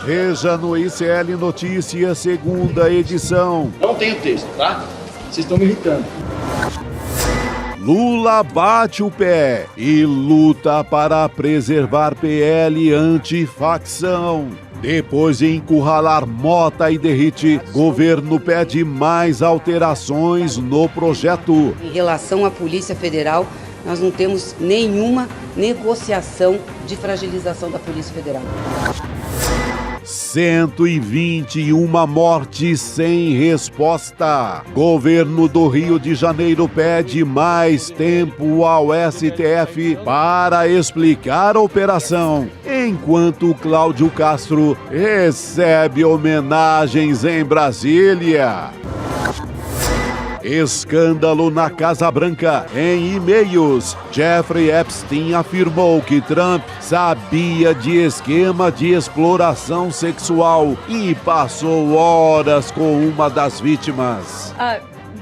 Veja no ICL Notícias, segunda edição. Não tem o texto, tá? Vocês estão me irritando. Lula bate o pé e luta para preservar PL antifacção. Depois de encurralar Mota e Derrite, governo pede mais alterações no projeto. Em relação à Polícia Federal, nós não temos nenhuma negociação de fragilização da Polícia Federal. 121 mortes sem resposta. Governo do Rio de Janeiro pede mais tempo ao STF para explicar a operação, enquanto Cláudio Castro recebe homenagens em Brasília. Escândalo na Casa Branca. Em e-mails, Jeffrey Epstein afirmou que Trump sabia de esquema de exploração sexual e passou horas com uma das vítimas.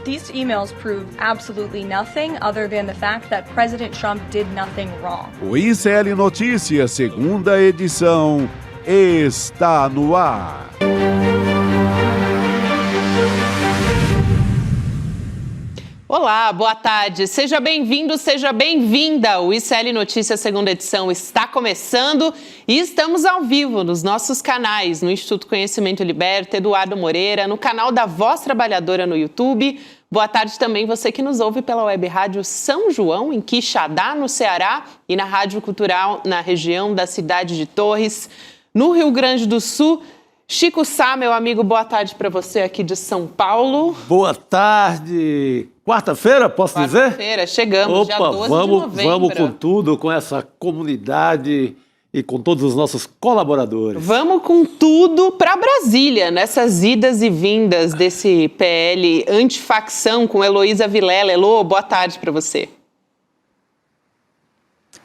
These emails prove absolutely nothing other than the fact that President Trump did nothing wrong. O ICL Notícias, segunda edição, está no ar. Olá, boa tarde. Seja bem-vindo, seja bem-vinda. O ICL Notícias, segunda edição, está começando e estamos ao vivo nos nossos canais, no Instituto Conhecimento Liberta, Eduardo Moreira, no canal da Voz Trabalhadora no YouTube. Boa tarde também você que nos ouve pela Web Rádio São João, em Quixadá, no Ceará, e na Rádio Cultural, na região da cidade de Torres, no Rio Grande do Sul. Chico Sá, meu amigo, boa tarde para você aqui de São Paulo. Boa tarde. Quarta-feira, posso dizer? Quarta-feira, chegamos, dia 12 de novembro. Vamos com tudo, com essa comunidade e com todos os nossos colaboradores. Vamos com tudo para Brasília, nessas idas e vindas desse PL antifacção com Heloísa Vilela. Elô, boa tarde para você.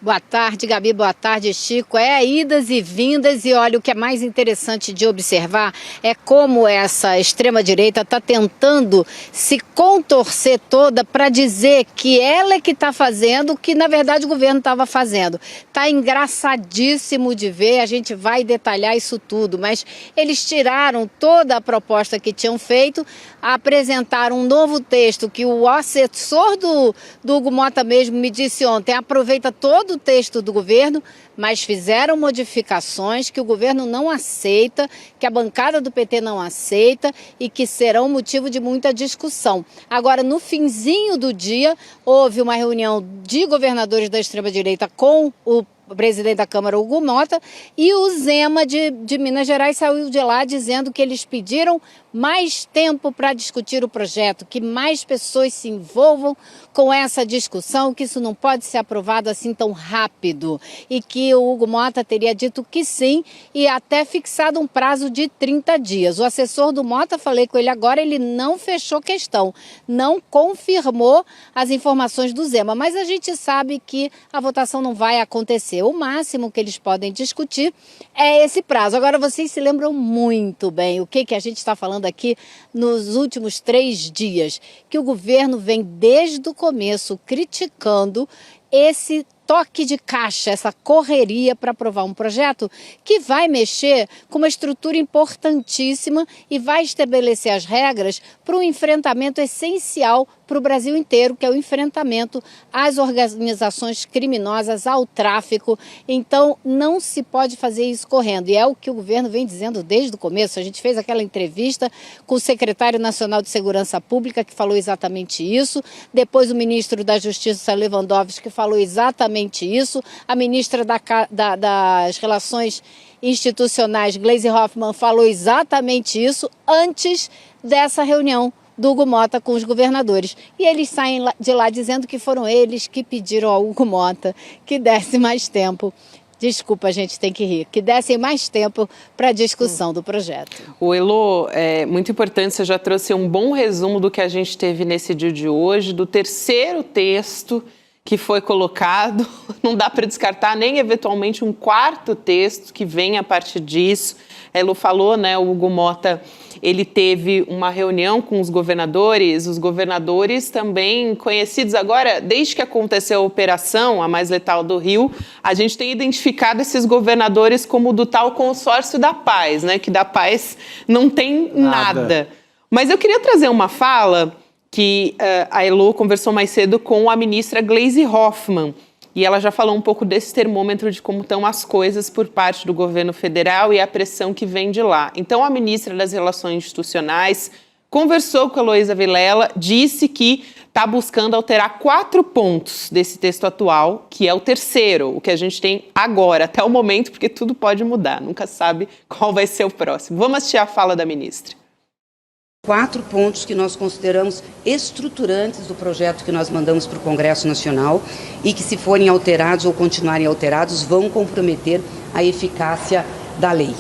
Boa tarde, Gabi. Boa tarde, Chico. Idas e vindas e olha, o que é mais interessante de observar é como essa extrema-direita está tentando se contorcer toda para dizer que ela é que está fazendo o que, na verdade, o governo estava fazendo. Está engraçadíssimo de ver, a gente vai detalhar isso tudo, mas eles tiraram toda a proposta que tinham feito, apresentaram um novo texto que o assessor do Hugo Mota mesmo me disse ontem, aproveita todo o texto do governo, mas fizeram modificações que o governo não aceita, que a bancada do PT não aceita e que serão motivo de muita discussão. Agora, no finzinho do dia, houve uma reunião de governadores da extrema-direita com o presidente da Câmara, Hugo Mota, e o Zema de Minas Gerais saiu de lá dizendo que eles pediram mais tempo para discutir o projeto, que mais pessoas se envolvam com essa discussão, que isso não pode ser aprovado assim tão rápido e que o Hugo Mota teria dito que sim e até fixado um prazo de 30 dias. O assessor do Mota, falei com ele agora, ele não fechou questão, não confirmou as informações do Zema, mas a gente sabe que a votação não vai acontecer. O máximo que eles podem discutir é esse prazo. Agora, vocês se lembram muito bem o que a gente está falando aqui nos últimos 3 dias, que o governo vem desde o começo criticando esse toque de caixa, essa correria para aprovar um projeto que vai mexer com uma estrutura importantíssima e vai estabelecer as regras para um enfrentamento essencial para o Brasil inteiro, que é o enfrentamento às organizações criminosas, ao tráfico. Então, não se pode fazer isso correndo. E é o que o governo vem dizendo desde o começo. A gente fez aquela entrevista com o secretário nacional de Segurança Pública, que falou exatamente isso. Depois, o ministro da Justiça, Lewandowski, que falou exatamente isso. A ministra das Relações Institucionais, Gleisi Hoffmann, falou exatamente isso antes dessa reunião do Hugo Mota com os governadores. E eles saem de lá dizendo que foram eles que pediram ao Hugo Mota que desse mais tempo. Desculpa, a gente tem que rir. Que dessem mais tempo para a discussão do projeto. O Elô, é muito importante, você já trouxe um bom resumo do que a gente teve nesse dia de hoje, do terceiro texto que foi colocado, não dá para descartar nem eventualmente um quarto texto que venha a partir disso. A Elo falou, né, o Hugo Mota, ele teve uma reunião com os governadores também conhecidos agora, desde que aconteceu a operação, a mais letal do Rio, a gente tem identificado esses governadores como do tal consórcio da paz, né, que da paz não tem nada. Mas eu queria trazer uma fala que a Elo conversou mais cedo com a ministra Gleisi Hoffmann, e ela já falou um pouco desse termômetro de como estão as coisas por parte do governo federal e a pressão que vem de lá. Então, a ministra das Relações Institucionais conversou com a Heloísa Vilela, disse que está buscando alterar 4 pontos desse texto atual, que é o terceiro, o que a gente tem agora, até o momento, porque tudo pode mudar, nunca sabe qual vai ser o próximo. Vamos assistir a fala da ministra. 4 pontos que nós consideramos estruturantes do projeto que nós mandamos para o Congresso Nacional e que, se forem alterados ou continuarem alterados, vão comprometer a eficácia da lei.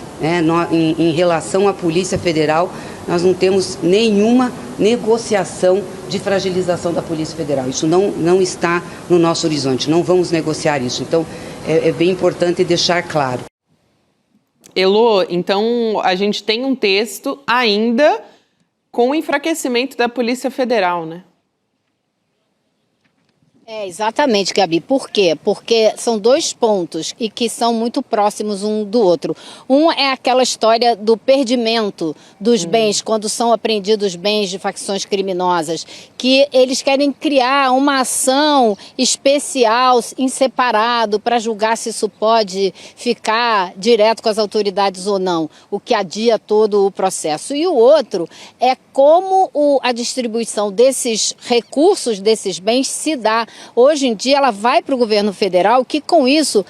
Em relação à Polícia Federal, nós não temos nenhuma negociação de fragilização da Polícia Federal. Isso não está no nosso horizonte, não vamos negociar isso. Então, é bem importante deixar claro. Elo, então a gente tem um texto ainda com o enfraquecimento da Polícia Federal, né? Exatamente, Gabi. Por quê? Porque são 2 pontos e que são muito próximos um do outro. Um é aquela história do perdimento dos bens, quando são apreendidos bens de facções criminosas, que eles querem criar uma ação especial em separado para julgar se isso pode ficar direto com as autoridades ou não, o que adia todo o processo. E o outro é como a distribuição desses recursos, desses bens, se dá. Hoje em dia ela vai para o governo federal, que com isso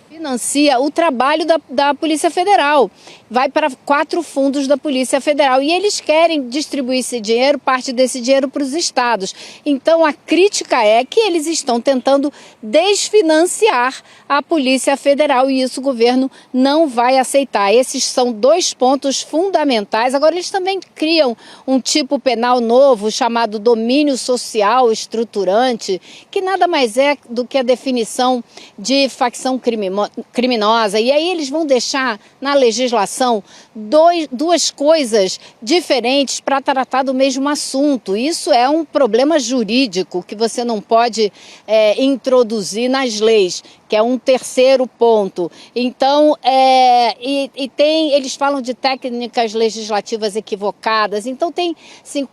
financia o trabalho da Polícia Federal. Vai para 4 fundos da Polícia Federal e eles querem distribuir esse dinheiro, parte desse dinheiro, para os estados. Então a crítica é que eles estão tentando desfinanciar a Polícia Federal e isso o governo não vai aceitar. Esses são 2 pontos fundamentais. Agora eles também criam um tipo penal novo chamado domínio social estruturante, que nada mais é do que a definição de facção criminosa. E aí eles vão deixar na legislação 2 coisas diferentes para tratar do mesmo assunto. Isso é um problema jurídico que você não pode introduzir nas leis, que é um terceiro ponto. Então, eles falam de técnicas legislativas equivocadas. Então, tem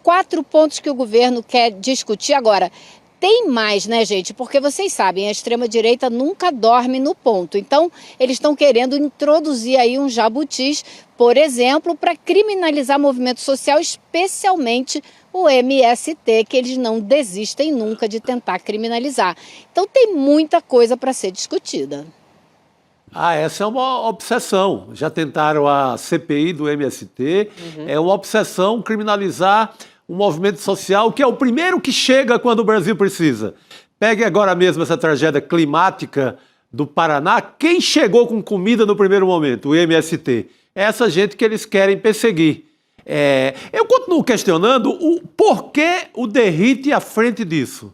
4 pontos que o governo quer discutir. Agora, tem mais, né, gente? Porque vocês sabem, a extrema-direita nunca dorme no ponto. Então, eles estão querendo introduzir aí um jabutis, por exemplo, para criminalizar movimento social, especialmente o MST, que eles não desistem nunca de tentar criminalizar. Então, tem muita coisa para ser discutida. Essa é uma obsessão. Já tentaram a CPI do MST, é uma obsessão criminalizar um movimento social que é o primeiro que chega quando o Brasil precisa. Pegue agora mesmo essa tragédia climática do Paraná. Quem chegou com comida no primeiro momento? O MST. É essa gente que eles querem perseguir. Eu continuo questionando o porquê o derrite à frente disso.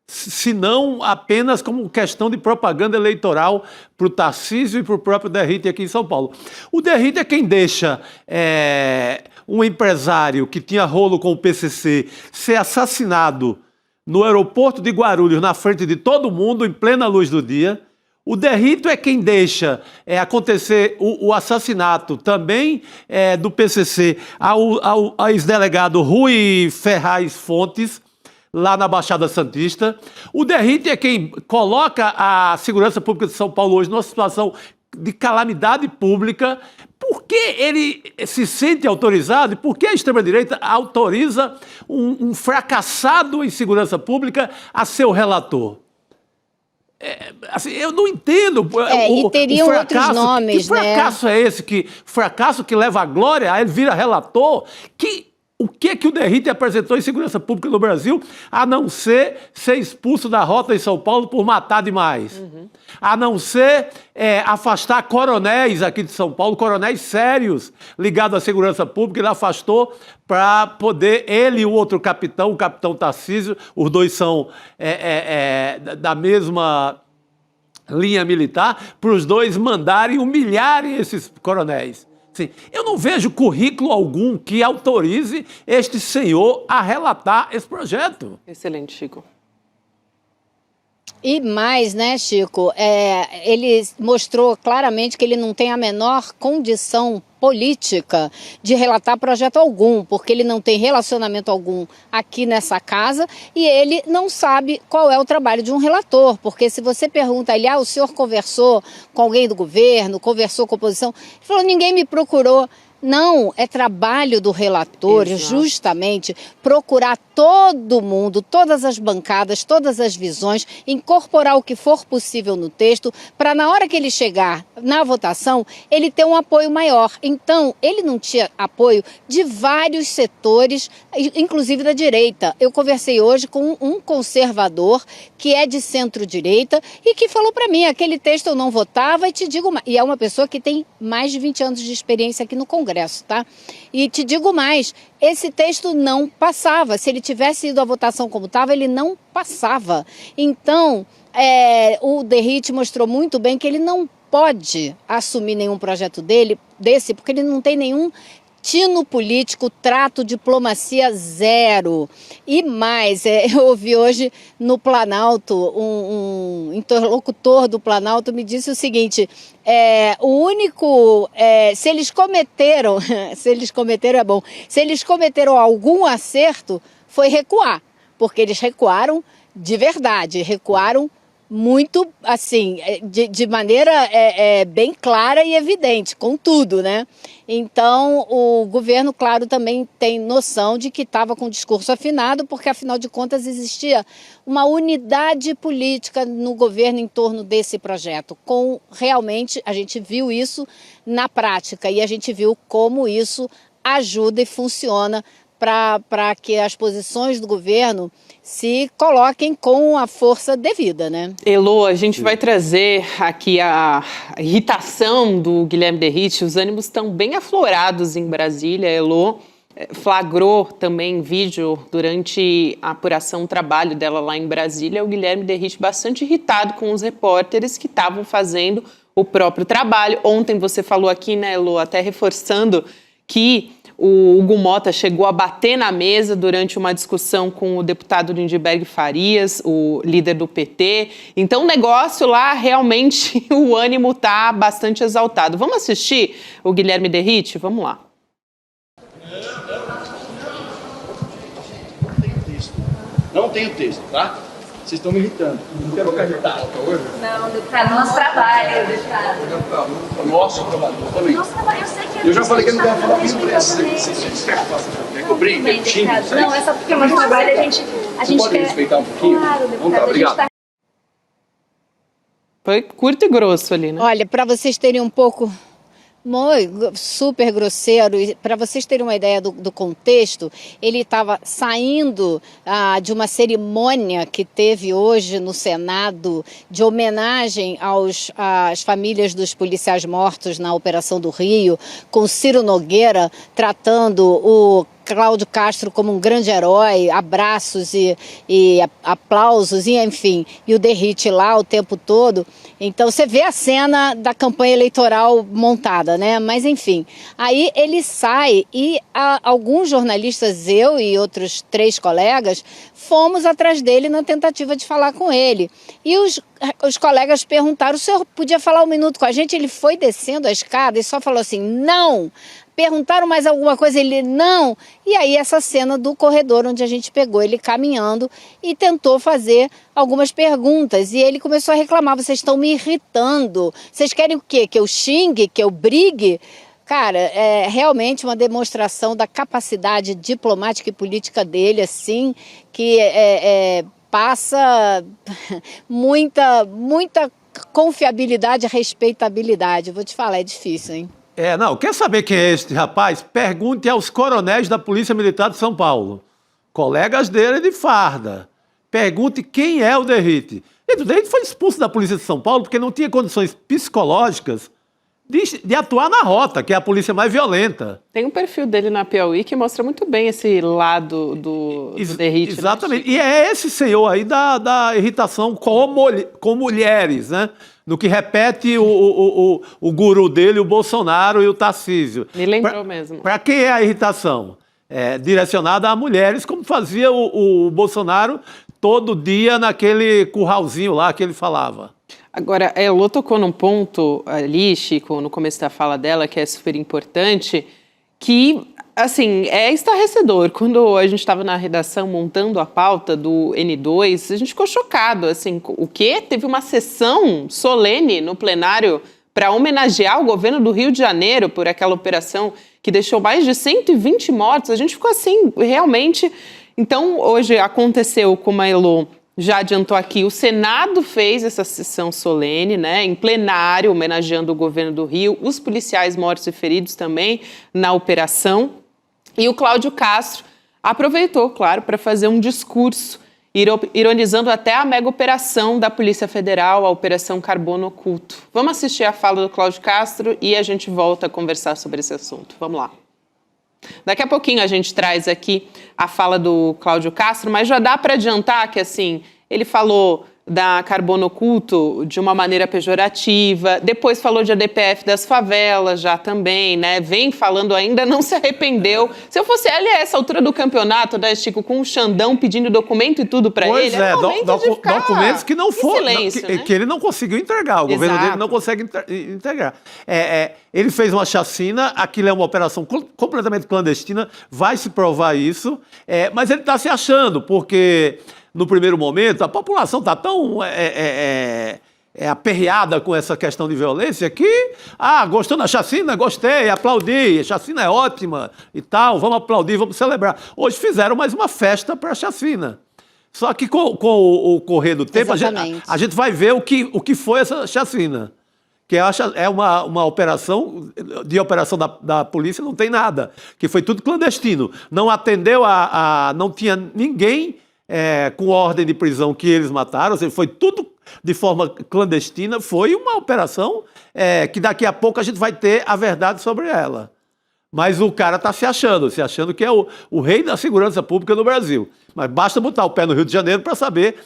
Se não apenas como questão de propaganda eleitoral para o Tarcísio e para o próprio Derrite aqui em São Paulo. O Derrite é quem deixa um empresário que tinha rolo com o PCC ser assassinado no aeroporto de Guarulhos, na frente de todo mundo, em plena luz do dia. O Derrito é quem deixa acontecer o assassinato também do PCC ao ex-delegado Rui Ferraz Fontes, lá na Baixada Santista. O Derrite é quem coloca a segurança pública de São Paulo hoje numa situação de calamidade pública. Por que ele se sente autorizado e por que a extrema-direita autoriza um fracassado em segurança pública a ser o relator? Assim, eu não entendo. E teriam outros nomes, que fracasso é esse? Fracasso que leva à glória, aí ele vira relator? O que o Derrite apresentou em segurança pública no Brasil, a não ser expulso da rota em São Paulo por matar demais? A não ser afastar coronéis aqui de São Paulo, coronéis sérios ligados à segurança pública, ele afastou para poder, ele e o outro capitão, o capitão Tarcísio, os dois são da mesma linha militar, para os dois mandarem humilharem esses coronéis. Sim, eu não vejo currículo algum que autorize este senhor a relatar esse projeto. Excelente, Chico. E mais, né, Chico, ele mostrou claramente que ele não tem a menor condição política de relatar projeto algum, porque ele não tem relacionamento algum aqui nessa casa e ele não sabe qual é o trabalho de um relator, porque se você pergunta a ele, o senhor conversou com alguém do governo, conversou com a oposição, ele falou, ninguém me procurou. Não, é trabalho do relator, justamente, procurar todo mundo, todas as bancadas, todas as visões, incorporar o que for possível no texto, para na hora que ele chegar na votação, ele ter um apoio maior. Então, ele não tinha apoio de vários setores, inclusive da direita. Eu conversei hoje com um conservador que é de centro-direita e que falou para mim, aquele texto eu não votava e te digo, e é uma pessoa que tem mais de 20 anos de experiência aqui no Congresso, tá? E te digo mais, esse texto não passava. Se ele tivesse ido à votação como estava, ele não passava. Então, o Derrite mostrou muito bem que ele não pode assumir nenhum projeto desse, porque ele não tem nenhum tino político, trato, diplomacia zero. E mais, eu ouvi hoje no Planalto, um interlocutor do Planalto me disse o seguinte, o único, se eles cometeram algum acerto, foi recuar, porque eles recuaram de verdade, recuaram muito, assim, de maneira bem clara e evidente, com tudo, né? Então, o governo, claro, também tem noção de que estava com o discurso afinado, porque, afinal de contas, existia uma unidade política no governo em torno desse projeto. Realmente, a gente viu isso na prática e a gente viu como isso ajuda e funciona para que as posições do governo se coloquem com a força devida, né? Elô, a gente vai trazer aqui a irritação do Guilherme Derrite. Os ânimos estão bem aflorados em Brasília. Elô flagrou também vídeo durante a apuração, o trabalho dela lá em Brasília. O Guilherme Derrite bastante irritado com os repórteres que estavam fazendo o próprio trabalho. Ontem você falou aqui, né, Elô, até reforçando que o Hugo Mota chegou a bater na mesa durante uma discussão com o deputado Lindeberg Farias, o líder do PT. Então, o negócio lá, realmente, o ânimo está bastante exaltado. Vamos assistir o Guilherme Derrite? Vamos lá. Não tenho texto, tá? Vocês estão me irritando. Não quero ficar irritado hoje. Não, deputado, nosso trabalho, deputado. Nosso trabalho também. Nosso trabalho, eu sei que Eu já falei que não quero falar com imprensa. Vocês querem que eu brinque, que eu xingue? Não, é só porque o nosso trabalho a gente pode quer... respeitar um pouquinho? Claro, Então deputado, tá, obrigado. Foi curto e grosso ali, né? Olha, para vocês terem um pouco... super grosseiro, para vocês terem uma ideia do contexto, ele estava saindo de uma cerimônia que teve hoje no Senado de homenagem às famílias dos policiais mortos na Operação do Rio, com Ciro Nogueira tratando o Cláudio Castro como um grande herói, abraços e aplausos, e enfim, e o Derrite lá o tempo todo. Então você vê a cena da campanha eleitoral montada, né? Mas enfim, aí ele sai e alguns jornalistas, eu e outros 3 colegas, fomos atrás dele na tentativa de falar com ele. E os colegas perguntaram, o senhor podia falar um minuto com a gente? Ele foi descendo a escada e só falou assim, não! Perguntaram mais alguma coisa, ele não. E aí essa cena do corredor onde a gente pegou ele caminhando e tentou fazer algumas perguntas. E ele começou a reclamar, vocês estão me irritando. Vocês querem o quê? Que eu xingue? Que eu brigue? Cara, é realmente uma demonstração da capacidade diplomática e política dele, assim, que passa muita confiabilidade e respeitabilidade. Vou te falar, é difícil, hein? Não, quer saber quem é este rapaz? Pergunte aos coronéis da Polícia Militar de São Paulo, colegas dele de farda. Pergunte quem é o Derrite. O Derrite foi expulso da Polícia de São Paulo porque não tinha condições psicológicas de atuar na rota, que é a polícia mais violenta. Tem um perfil dele na Piauí que mostra muito bem esse lado do Derrite. Exatamente. Né? E é esse senhor aí da irritação com mulheres, né? No que repete o guru dele, o Bolsonaro e o Tarcísio. Me lembrou mesmo. Para quem é a irritação? Direcionada a mulheres, como fazia o Bolsonaro todo dia naquele curralzinho lá que ele falava. Agora, a Elô tocou num ponto ali, Chico, no começo da fala dela, que é super importante, que, assim, é estarrecedor. Quando a gente estava na redação montando a pauta do N2, a gente ficou chocado, assim, o quê? Teve uma sessão solene no plenário para homenagear o governo do Rio de Janeiro por aquela operação que deixou mais de 120 mortos. A gente ficou assim, realmente. Então, hoje aconteceu, como a Elô já adiantou aqui, o Senado fez essa sessão solene, né, em plenário, homenageando o governo do Rio, os policiais mortos e feridos também na operação. E o Cláudio Castro aproveitou, claro, para fazer um discurso, ironizando até a mega operação da Polícia Federal, a Operação Carbono Oculto. Vamos assistir a fala do Cláudio Castro e a gente volta a conversar sobre esse assunto. Vamos lá. Daqui a pouquinho a gente traz aqui a fala do Cláudio Castro, mas já dá para adiantar que, assim, ele falou da Carbono Oculto de uma maneira pejorativa, depois falou de ADPF das favelas já também, né? Vem falando ainda, não se arrependeu. Se eu fosse ele a essa altura do campeonato, né, Chico, com um Xandão pedindo documento e tudo para ele, documentos que não foram, silêncio, né? que ele não conseguiu entregar, o governo dele não consegue entregar. Ele fez uma chacina, aquilo é uma operação completamente clandestina, vai se provar isso, mas ele está se achando, porque no primeiro momento a população está tão aperreada com essa questão de violência que, gostou da chacina? Gostei, aplaudi, a chacina é ótima e tal, vamos aplaudir, vamos celebrar. Hoje fizeram mais uma festa para a chacina. Só que com o correr do tempo, a gente vai ver o que foi essa chacina. Que é uma operação, de operação da polícia não tem nada, que foi tudo clandestino. Não atendeu não tinha ninguém com ordem de prisão que eles mataram, ou seja, foi tudo de forma clandestina, foi uma operação que daqui a pouco a gente vai ter a verdade sobre ela. Mas o cara está se achando que é o rei da segurança pública no Brasil. Mas basta botar o pé no Rio de Janeiro para saber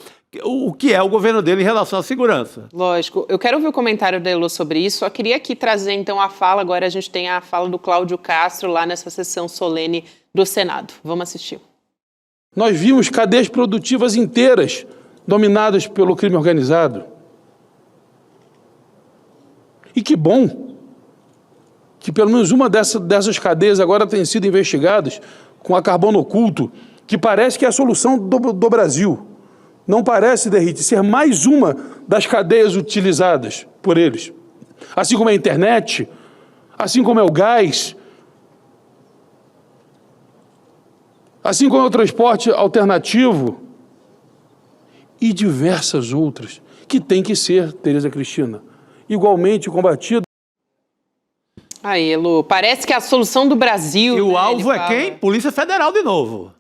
o que é o governo dele em relação à segurança. Lógico. Eu quero ouvir o comentário da Elô sobre isso. Só queria aqui trazer, então, a fala. Agora a gente tem a fala do Cláudio Castro lá nessa sessão solene do Senado. Vamos assistir. Nós vimos cadeias produtivas inteiras dominadas pelo crime organizado. E que bom que pelo menos uma dessas cadeias agora tem sido investigadas com a Carbono Oculto, que parece que é a solução do Brasil. Não parece, Derrite, ser mais uma das cadeias utilizadas por eles. Assim como a internet, assim como é o gás, assim como é o transporte alternativo e diversas outras, que tem que ser, Tereza Cristina, igualmente combatida. Aí, Elô, parece que é a solução do Brasil. E o né? alvo é quem? Polícia Federal de novo.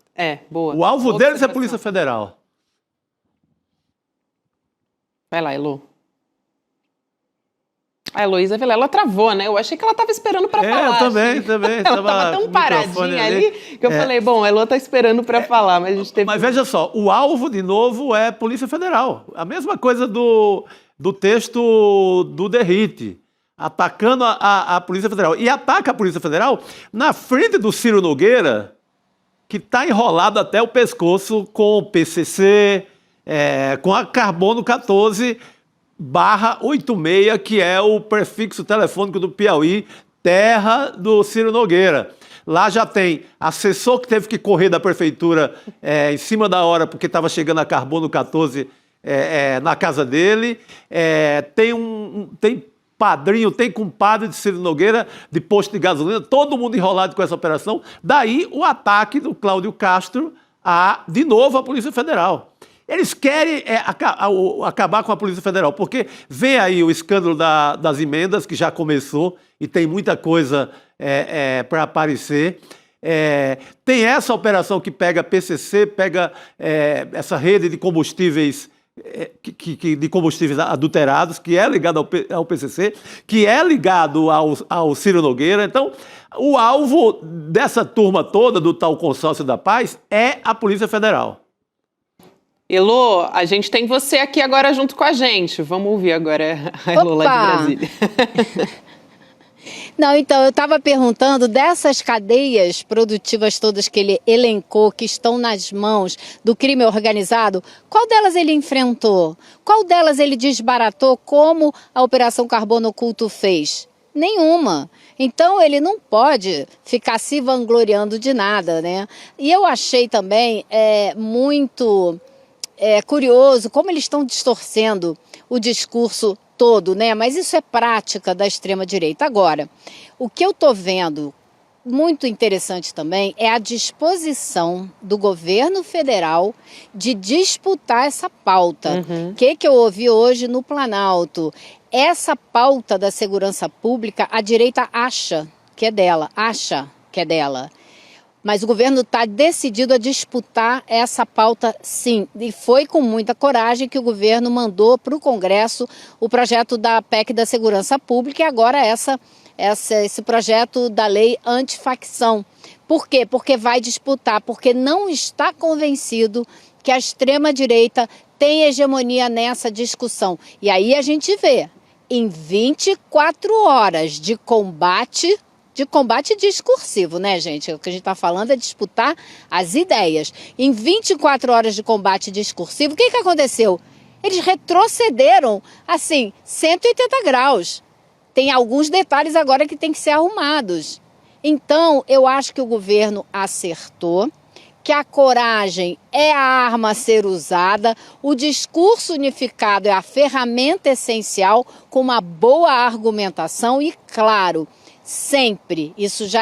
Boa. O alvo deles é a Polícia Federal. Vai lá, Elô. A Heloísa Vilela travou, né? Eu achei que ela estava esperando para falar. Eu também. Ela estava tão paradinha ali que eu falei, bom, a Elô está esperando para falar, mas a gente teve... Mas veja só, o alvo, de novo, é Polícia Federal. A mesma coisa do texto do Derrite, atacando a Polícia Federal. E ataca a Polícia Federal na frente do Ciro Nogueira, que está enrolado até o pescoço com o PCC, com a Carbono 14/86, que é o prefixo telefônico do Piauí, terra do Ciro Nogueira. Lá já tem assessor que teve que correr da prefeitura em cima da hora porque estava chegando a Carbono 14 na casa dele. Tem padrinho, tem compadre de Ciro Nogueira, de posto de gasolina, todo mundo enrolado com essa operação. Daí o ataque do Cláudio Castro de novo, à Polícia Federal. Eles querem acabar com a Polícia Federal, porque vem aí o escândalo das emendas, que já começou e tem muita coisa para aparecer. Tem essa operação que pega PCC, pega essa rede de combustíveis, de combustíveis adulterados, que é ligado ao PCC, que é ligado ao Ciro Nogueira. Então, o alvo dessa turma toda, do tal Consórcio da Paz, é a Polícia Federal. Elô, a gente tem você aqui agora junto com a gente. Vamos ouvir agora a Elô lá de Brasília. Não, então, eu estava perguntando dessas cadeias produtivas todas que ele elencou, que estão nas mãos do crime organizado, qual delas ele enfrentou? Qual delas ele desbaratou, como a Operação Carbono Oculto fez? Nenhuma. Então, ele não pode ficar se vangloriando de nada, né? E eu achei também muito curioso como eles estão distorcendo o discurso todo, né? Mas isso é prática da extrema-direita. Agora, o que eu estou vendo muito interessante também é a disposição do governo federal de disputar essa pauta. O que eu ouvi hoje no Planalto? Essa pauta da segurança pública, a direita acha que é dela, Mas o governo está decidido a disputar essa pauta, sim. E foi com muita coragem que o governo mandou para o Congresso o projeto da PEC da Segurança Pública e agora esse projeto da lei antifacção. Por quê? Porque vai disputar, porque não está convencido que a extrema-direita tem hegemonia nessa discussão. E aí a gente vê, em 24 horas de combate discursivo, né, gente? O que a gente está falando é disputar as ideias. Em 24 horas de combate discursivo, o que aconteceu? Eles retrocederam, assim, 180 graus. Tem alguns detalhes agora que têm que ser arrumados. Então, eu acho que o governo acertou, que a coragem é a arma a ser usada, o discurso unificado é a ferramenta essencial, com uma boa argumentação e, claro, sempre,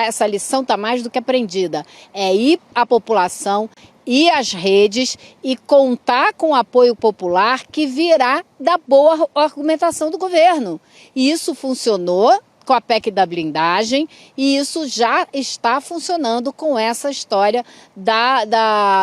essa lição está mais do que aprendida, é ir à população, ir às redes e contar com o apoio popular que virá da boa argumentação do governo. E isso funcionou com a PEC da blindagem e isso já está funcionando com essa história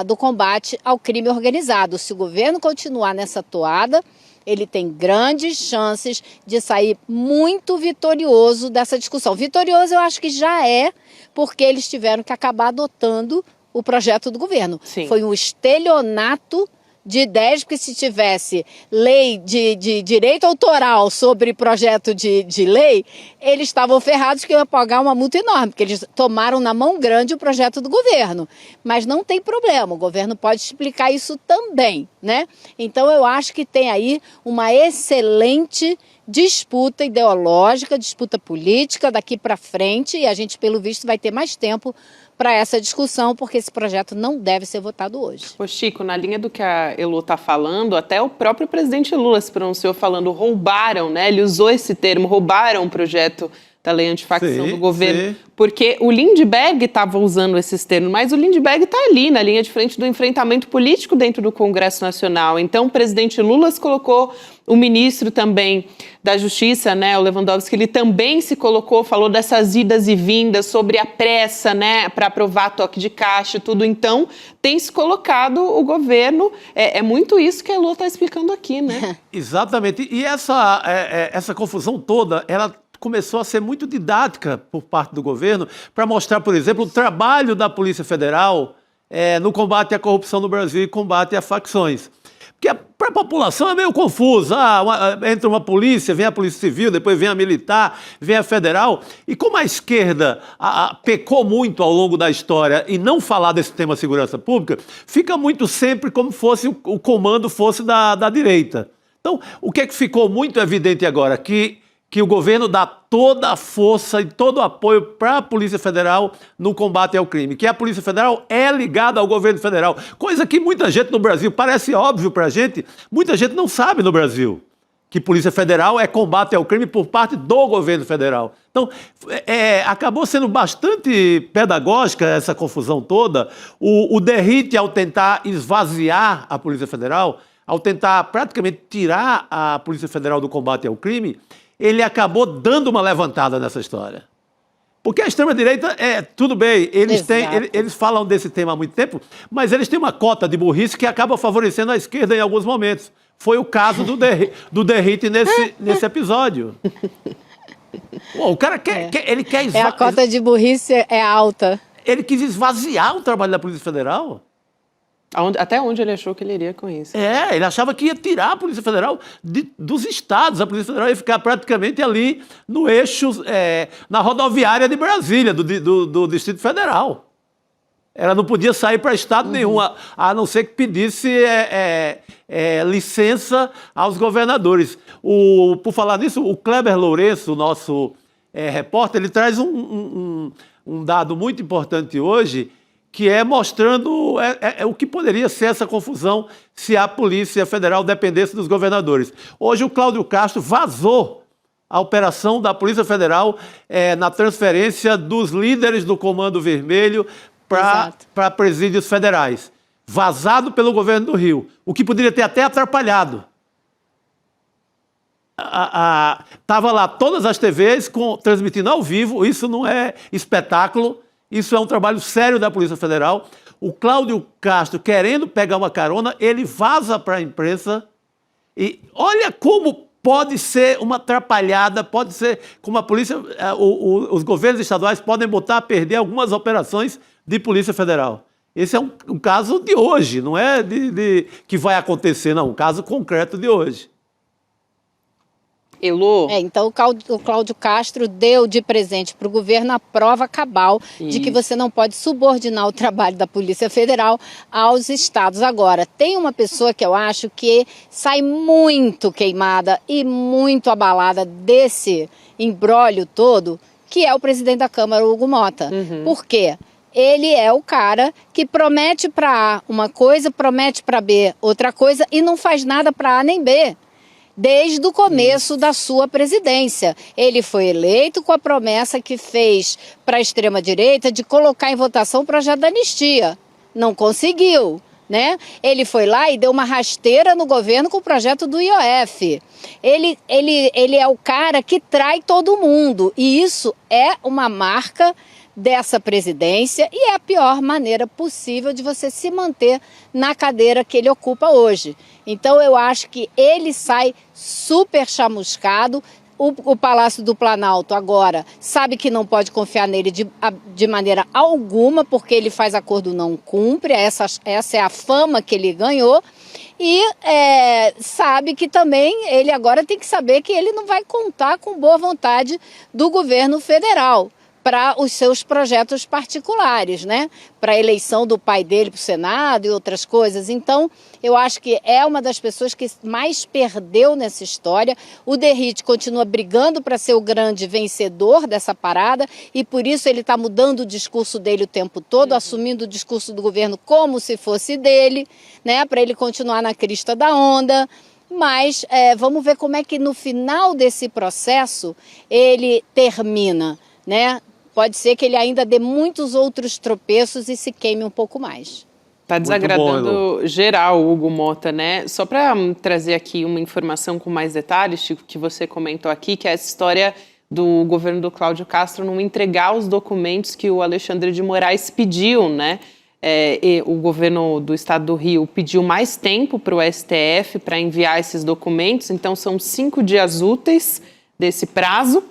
do combate ao crime organizado. Se o governo continuar nessa toada, ele tem grandes chances de sair muito vitorioso dessa discussão. Vitorioso eu acho que já é, porque eles tiveram que acabar adotando o projeto do governo. Sim. Foi um estelionato de ideias, porque se tivesse lei de direito autoral sobre projeto de lei, eles estavam ferrados que iam pagar uma multa enorme, porque eles tomaram na mão grande o projeto do governo. Mas não tem problema, o governo pode explicar isso também, né? Então eu acho que tem aí uma excelente disputa ideológica, disputa política daqui para frente, e a gente, pelo visto, vai ter mais tempo para essa discussão, porque esse projeto não deve ser votado hoje. Ô Chico, na linha do que a Elô está falando, até o próprio presidente Lula se pronunciou falando roubaram, né? Ele usou esse termo, roubaram o projeto da lei antifacção do governo, porque o Lindbergh estava usando esses termos, mas o Lindbergh está ali, na linha de frente do enfrentamento político dentro do Congresso Nacional. Então, o presidente Lula se colocou, o ministro também da Justiça, né, o Lewandowski, ele também se colocou, falou dessas idas e vindas, sobre a pressa, né, para aprovar toque de caixa e tudo. Então, tem se colocado o governo, é muito isso que a Elô está explicando aqui, né? Exatamente, e essa confusão toda, ela começou a ser muito didática por parte do governo para mostrar, por exemplo, o trabalho da Polícia Federal no combate à corrupção no Brasil e combate a facções. Porque para a população é meio confuso. Entra uma polícia, vem a Polícia Civil, depois vem a militar, vem a federal. E como a esquerda pecou muito ao longo da história em não falar desse tema segurança pública, fica muito sempre como fosse o comando fosse da direita. Então, o que ficou muito evidente agora? Que o governo dá toda a força e todo o apoio para a Polícia Federal no combate ao crime, que a Polícia Federal é ligada ao governo federal, coisa que muita gente no Brasil, parece óbvio para a gente, muita gente não sabe no Brasil, que Polícia Federal é combate ao crime por parte do governo federal. Então, acabou sendo bastante pedagógica essa confusão toda. O Derrite, ao tentar esvaziar a Polícia Federal, ao tentar praticamente tirar a Polícia Federal do combate ao crime, ele acabou dando uma levantada nessa história. Porque a extrema-direita, tudo bem, eles falam desse tema há muito tempo, mas eles têm uma cota de burrice que acaba favorecendo a esquerda em alguns momentos. Foi o caso do Derrite nesse episódio. Pô, o cara ele quer esvaziar. A cota de burrice é alta. Ele quis esvaziar o trabalho da Polícia Federal. Até onde ele achou que ele iria com isso? Ele achava que ia tirar a Polícia Federal dos estados. A Polícia Federal ia ficar praticamente ali no eixo, na rodoviária de Brasília, do Distrito Federal. Ela não podia sair para estado nenhum, a não ser que pedisse licença aos governadores. Por falar nisso, o Kleber Lourenço, nosso repórter, ele traz um dado muito importante hoje, que é mostrando o que poderia ser essa confusão se a Polícia Federal dependesse dos governadores. Hoje o Cláudio Castro vazou a operação da Polícia Federal na transferência dos líderes do Comando Vermelho para presídios federais. Vazado pelo governo do Rio, o que poderia ter até atrapalhado. Tava lá todas as TVs transmitindo ao vivo, isso não é espetáculo, isso é um trabalho sério da Polícia Federal. O Cláudio Castro, querendo pegar uma carona, ele vaza para a imprensa e olha como pode ser uma atrapalhada, pode ser como a polícia, os governos estaduais podem botar a perder algumas operações de Polícia Federal. Esse é um caso de hoje, não é que vai acontecer, não. Um caso concreto de hoje. Elô? Então o Cláudio Castro deu de presente para o governo a prova cabal de que você não pode subordinar o trabalho da Polícia Federal aos estados. Agora, tem uma pessoa que eu acho que sai muito queimada e muito abalada desse imbróglio todo, que é o presidente da Câmara, Hugo Motta. Por quê? Ele é o cara que promete para A uma coisa, promete para B outra coisa e não faz nada para A nem B. Desde o começo da sua presidência. Ele foi eleito com a promessa que fez para a extrema-direita de colocar em votação o projeto da anistia. Não conseguiu, né? Ele foi lá e deu uma rasteira no governo com o projeto do IOF. Ele é o cara que trai todo mundo e isso é uma marca dessa presidência e é a pior maneira possível de você se manter na cadeira que ele ocupa hoje. Então eu acho que ele sai super chamuscado. O Palácio do Planalto agora sabe que não pode confiar nele de maneira alguma, porque ele faz acordo não cumpre, essa é a fama que ele ganhou. E sabe que também ele agora tem que saber que ele não vai contar com boa vontade do governo federal para os seus projetos particulares, né? Para a eleição do pai dele para o Senado e outras coisas. Então, eu acho que é uma das pessoas que mais perdeu nessa história. O Derrite continua brigando para ser o grande vencedor dessa parada e por isso ele está mudando o discurso dele o tempo todo, assumindo o discurso do governo como se fosse dele, né? Para ele continuar na crista da onda. Mas vamos ver como é que no final desse processo ele termina, né? Pode ser que ele ainda dê muitos outros tropeços e se queime um pouco mais. Está desagradando geral o Hugo Motta, né? Só para trazer aqui uma informação com mais detalhes, Chico, que você comentou aqui, que é essa história do governo do Cláudio Castro não entregar os documentos que o Alexandre de Moraes pediu, né? O governo do estado do Rio pediu mais tempo para o STF para enviar esses documentos, então são 5 dias úteis desse prazo.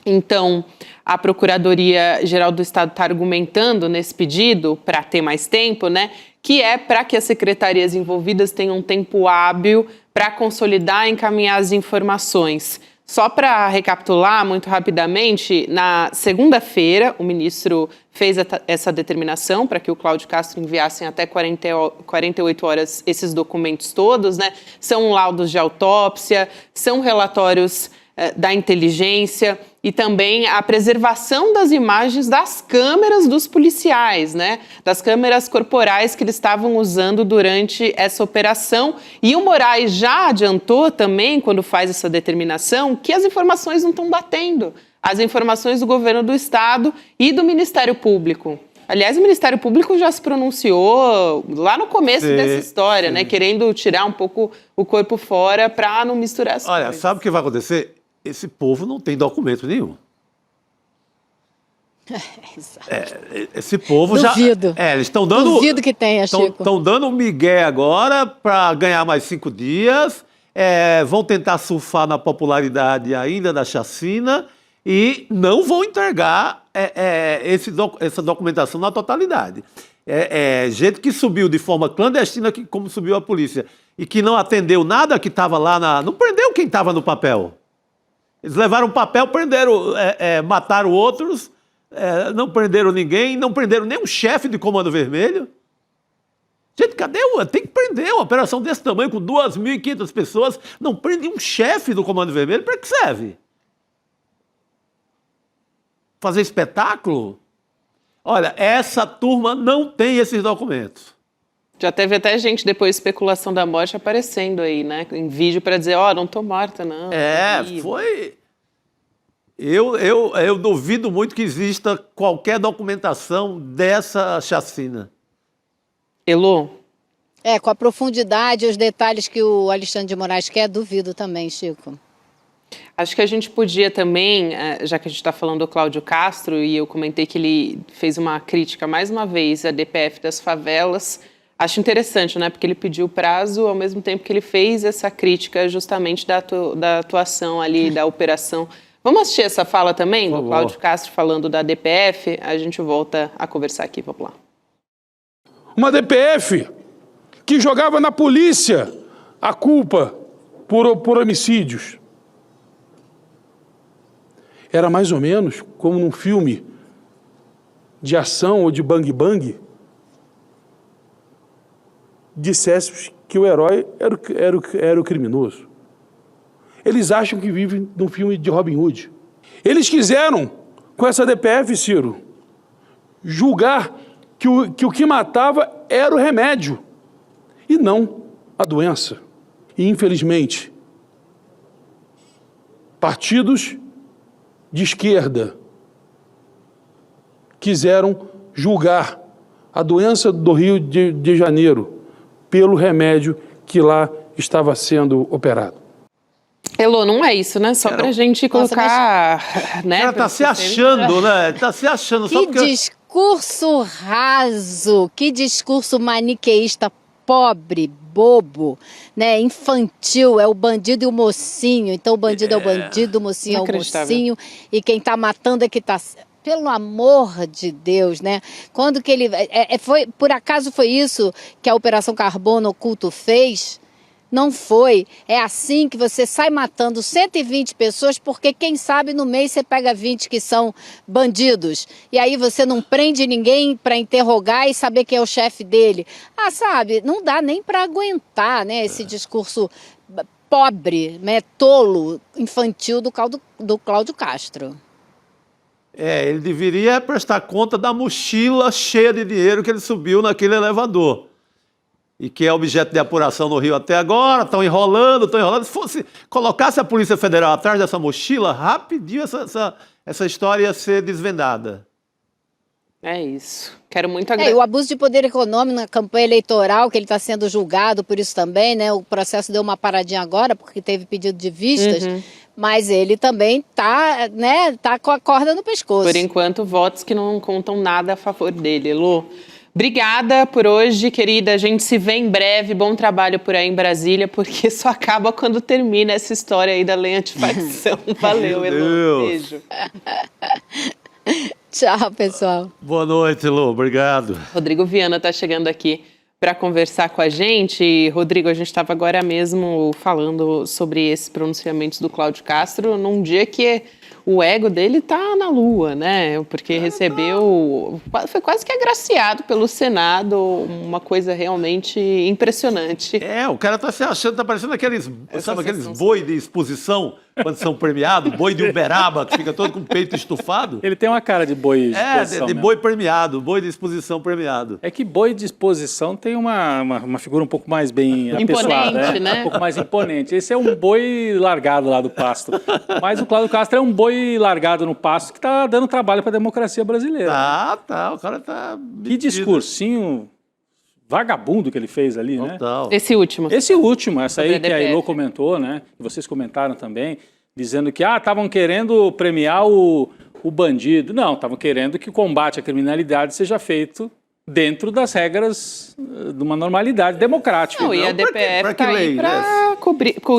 Então, a Procuradoria-Geral do Estado está argumentando nesse pedido para ter mais tempo, né? Que é para que as secretarias envolvidas tenham tempo hábil para consolidar e encaminhar as informações. Só para recapitular muito rapidamente, na segunda-feira o ministro fez essa determinação para que o Cláudio Castro enviasse até 48 horas esses documentos todos, né? São laudos de autópsia, são relatórios da inteligência e também a preservação das imagens das câmeras dos policiais, né? Das câmeras corporais que eles estavam usando durante essa operação. E o Moraes já adiantou também, quando faz essa determinação, que as informações não estão batendo. As informações do governo do Estado e do Ministério Público. Aliás, o Ministério Público já se pronunciou lá no começo dessa história, né? Querendo tirar um pouco o corpo fora para não misturar as coisas. Olha, sabe o que vai acontecer? Esse povo não tem documento nenhum. Esse povo Duvido. já... eles estão dando... Duvido que tenha, Chico. Estão dando um migué agora para ganhar mais 5 dias. Vão tentar surfar na popularidade ainda da chacina e não vão entregar essa documentação na totalidade. Gente que subiu de forma clandestina, como subiu a polícia, e que não atendeu nada que estava lá não prendeu quem estava no papel. Eles levaram o papel, prenderam, mataram outros, não prenderam ninguém, não prenderam nem um chefe de Comando Vermelho. Gente, cadê tem que prender uma operação desse tamanho, com 2.500 pessoas, não prende um chefe do Comando Vermelho, para que serve? Fazer espetáculo? Olha, essa turma não tem esses documentos. Já teve até gente, depois de especulação da morte, aparecendo aí, né? Em vídeo para dizer, não tô morta, não. Foi... Eu duvido muito que exista qualquer documentação dessa chacina. Elô? Com a profundidade e os detalhes que o Alexandre de Moraes quer, duvido também, Chico. Acho que a gente podia também, já que a gente está falando do Cláudio Castro, e eu comentei que ele fez uma crítica, mais uma vez, à DPF das favelas. Acho interessante, né? Porque ele pediu prazo, ao mesmo tempo que ele fez essa crítica justamente da atuação ali, da operação. Vamos assistir essa fala também, do Cláudio Castro, falando da DPF? A gente volta a conversar aqui, vamos lá. Uma DPF que jogava na polícia a culpa por homicídios. Era mais ou menos como num filme de ação ou de bang-bang, dissesse que o herói era o criminoso. Eles acham que vivem num filme de Robin Hood. Eles quiseram, com essa DPF, Ciro, julgar que o que matava era o remédio e não a doença. E, infelizmente, partidos de esquerda quiseram julgar a doença do Rio de Janeiro pelo remédio que lá estava sendo operado. Elô, não é isso, né? Só pra gente colocar... né? Ela tá se achando, né? Tá se achando. Que discurso raso, que discurso maniqueísta, pobre, bobo, né? Infantil, é o bandido e o mocinho. Então o bandido é o bandido, o mocinho é o mocinho. E quem tá matando é que tá... Pelo amor de Deus, né? Quando que ele... por acaso foi isso que a Operação Carbono Oculto fez? Não foi. É assim que você sai matando 120 pessoas, porque quem sabe no mês você pega 20 que são bandidos. E aí você não prende ninguém para interrogar e saber quem é o chefe dele. Sabe, não dá nem para aguentar, né, esse discurso pobre, né, tolo, infantil do Cláudio Castro. Ele deveria prestar conta da mochila cheia de dinheiro que ele subiu naquele elevador. E que é objeto de apuração no Rio até agora, estão enrolando. Se colocasse a Polícia Federal atrás dessa mochila, rapidinho essa história ia ser desvendada. É isso. Quero muito agradecer. O abuso de poder econômico na campanha eleitoral, que ele está sendo julgado por isso também, né? O processo deu uma paradinha agora, porque teve pedido de vistas, mas ele também tá, né, tá com a corda no pescoço. Por enquanto, votos que não contam nada a favor dele, Elô. Obrigada por hoje, querida. A gente se vê em breve. Bom trabalho por aí em Brasília, porque só acaba quando termina essa história aí da lei antifacção. Valeu, Elô. Beijo. Tchau, pessoal. Boa noite, Elô. Obrigado. Rodrigo Viana está chegando aqui para conversar com a gente. E, Rodrigo, a gente estava agora mesmo falando sobre esses pronunciamentos do Cláudio Castro num dia que o ego dele tá na lua, né? Porque recebeu... Foi quase que agraciado pelo Senado, uma coisa realmente impressionante. O cara tá se achando, tá parecendo aqueles boi de exposição quando são premiados, boi de Uberaba, que fica todo com o peito estufado. Ele tem uma cara de boi de exposição. De boi premiado, boi de exposição premiado. É que boi de exposição tem uma figura um pouco mais bem apessoada, né? Um pouco mais imponente. Esse é um boi largado lá do pasto. Mas o Cláudio Castro é um boi largado no pasto que está dando trabalho para a democracia brasileira. Tá, o cara tá... Que discursinho vagabundo que ele fez ali, Total. né? Esse último, essa aí que a Ilô comentou, né? E vocês comentaram também, dizendo que estavam querendo premiar o bandido. Não, estavam querendo que o combate à criminalidade seja feito dentro das regras de uma normalidade democrática. Não, e a DPF está aí para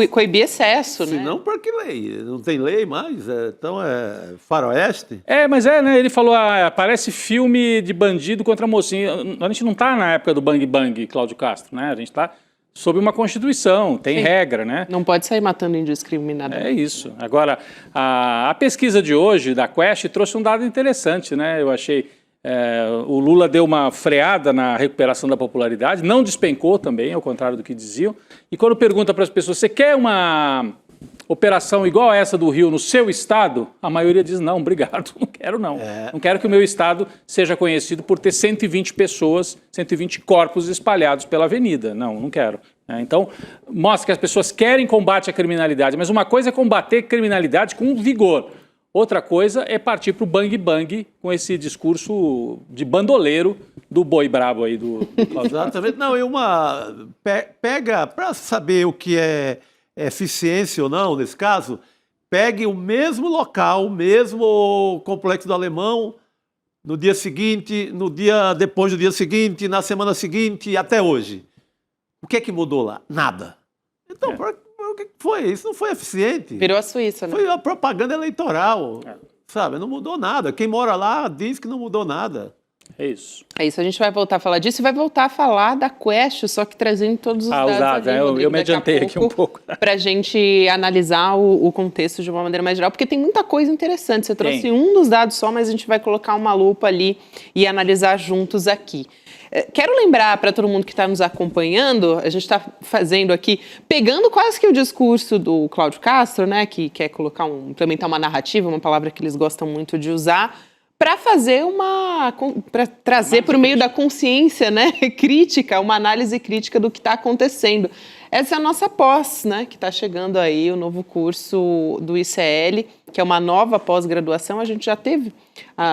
coibir excesso, né? Se não, para que lei? Não tem lei mais? Então é faroeste? Mas né? Ele falou, parece filme de bandido contra mocinho. A gente não está na época do Bang Bang, Cláudio Castro, né? A gente está sob uma Constituição, tem regra, né? Não pode sair matando indiscriminadamente. É isso. Agora, a pesquisa de hoje da Quest trouxe um dado interessante, né? Eu achei... o Lula deu uma freada na recuperação da popularidade, não despencou também, ao contrário do que diziam. E quando pergunta para as pessoas, você quer uma operação igual a essa do Rio no seu estado? A maioria diz, não, obrigado, não quero não. Não quero que o meu estado seja conhecido por ter 120 pessoas, 120 corpos espalhados pela avenida. Não quero. Então, mostra que as pessoas querem combate à criminalidade, mas uma coisa é combater criminalidade com vigor. Outra coisa é partir para o bang-bang com esse discurso de bandoleiro do boi brabo aí do Exatamente. Não, pega, para saber o que é eficiência ou não, nesse caso, pegue o mesmo local, o mesmo complexo do Alemão, no dia seguinte, no dia depois do dia seguinte, na semana seguinte e até hoje. O que é que mudou lá? Nada. Então, o que foi? Isso não foi eficiente. Virou a Suíça, né? Foi a propaganda eleitoral, sabe? Não mudou nada. Quem mora lá diz que não mudou nada. É isso. É isso, a gente vai voltar a falar disso e vai voltar a falar da Quest, só que trazendo todos os dados. Ali, eu me adiantei aqui um pouco. Para a gente analisar o contexto de uma maneira mais geral, porque tem muita coisa interessante. Você trouxe um dos dados só, mas a gente vai colocar uma lupa ali e analisar juntos aqui. Quero lembrar para todo mundo que está nos acompanhando, a gente está fazendo aqui, pegando quase que o discurso do Cláudio Castro, né, que quer implementar uma narrativa, uma palavra que eles gostam muito de usar, para trazer por meio da consciência, né, crítica, uma análise crítica do que está acontecendo. Essa é a nossa pós, né, que está chegando aí, o novo curso do ICL, que é uma nova pós-graduação. A gente já teve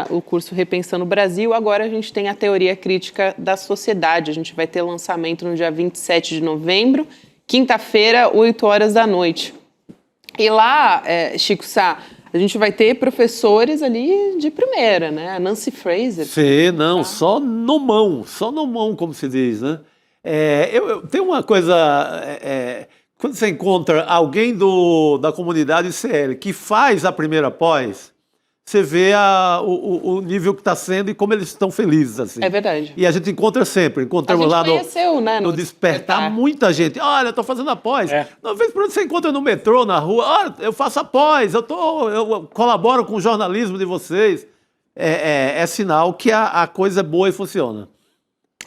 o curso Repensando o Brasil, agora a gente tem a teoria crítica da sociedade. A gente vai ter lançamento no dia 27 de novembro, quinta-feira, 8 horas da noite. E lá, Chico Sá, a gente vai ter professores ali de primeira, né? A Nancy Fraser. Sim, não, só no mão, como se diz, né? Tem uma coisa, quando você encontra alguém da comunidade ICL que faz a primeira pós, você vê o nível que está sendo e como eles estão felizes. Assim. É verdade. E a gente encontra sempre. Encontramos lá no Despertar muita gente. Olha, eu estou fazendo a pós. Uma vez por ano você encontra no metrô, na rua. Olha, eu faço a pós, eu colaboro com o jornalismo de vocês. É sinal que a coisa é boa e funciona.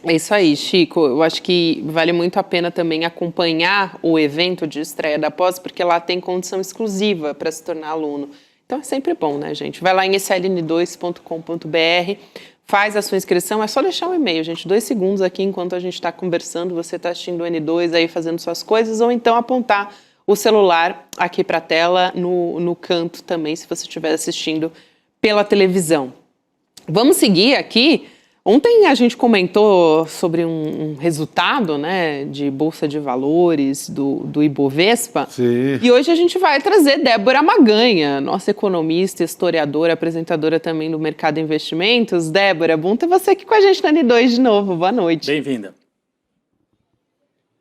É isso aí, Chico. Eu acho que vale muito a pena também acompanhar o evento de estreia da pós, porque lá tem condição exclusiva para se tornar aluno. Então é sempre bom, né, gente? Vai lá em sln2.com.br, faz a sua inscrição, é só deixar um e-mail, gente. 2 segundos aqui enquanto a gente está conversando, você está assistindo o N2 aí fazendo suas coisas, ou então apontar o celular aqui para a tela, no canto também, se você estiver assistindo pela televisão. Vamos seguir aqui. Ontem a gente comentou sobre um resultado, né, de Bolsa de Valores do Ibovespa. Sim. E hoje a gente vai trazer Débora Maganha, nossa economista, historiadora, apresentadora também do Mercado de Investimentos. Débora, bom ter você aqui com a gente na N2 de novo. Boa noite. Bem-vinda.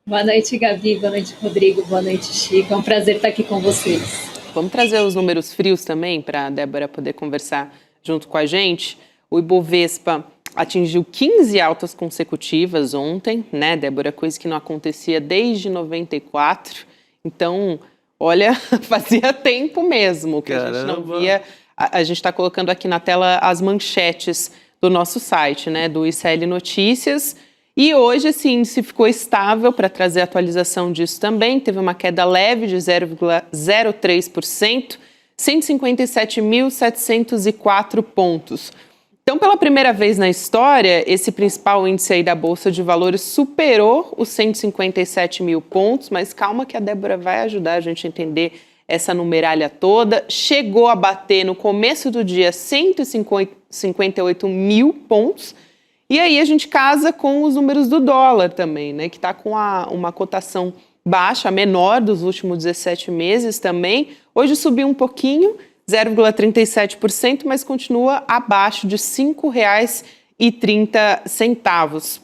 Boa noite, Gabi. Boa noite, Rodrigo. Boa noite, Chico. É um prazer estar aqui com vocês. Vamos trazer os números frios também para a Débora poder conversar junto com a gente. O Ibovespa atingiu 15 altas consecutivas ontem, né, Débora? Coisa que não acontecia desde 94. Então, olha, fazia tempo mesmo que a gente não via. A gente está colocando aqui na tela as manchetes do nosso site, né, do ICL Notícias. E hoje esse índice ficou estável, para trazer atualização disso também, teve uma queda leve de 0,03%, 157.704 pontos. Então, pela primeira vez na história, esse principal índice aí da Bolsa de Valores superou os 157 mil pontos, mas calma que a Débora vai ajudar a gente a entender essa numeralha toda. Chegou a bater no começo do dia 158 mil pontos, e aí a gente casa com os números do dólar também, né, que está com uma cotação baixa, a menor dos últimos 17 meses também. Hoje subiu um pouquinho, 0,37%, mas continua abaixo de R$ 5,30.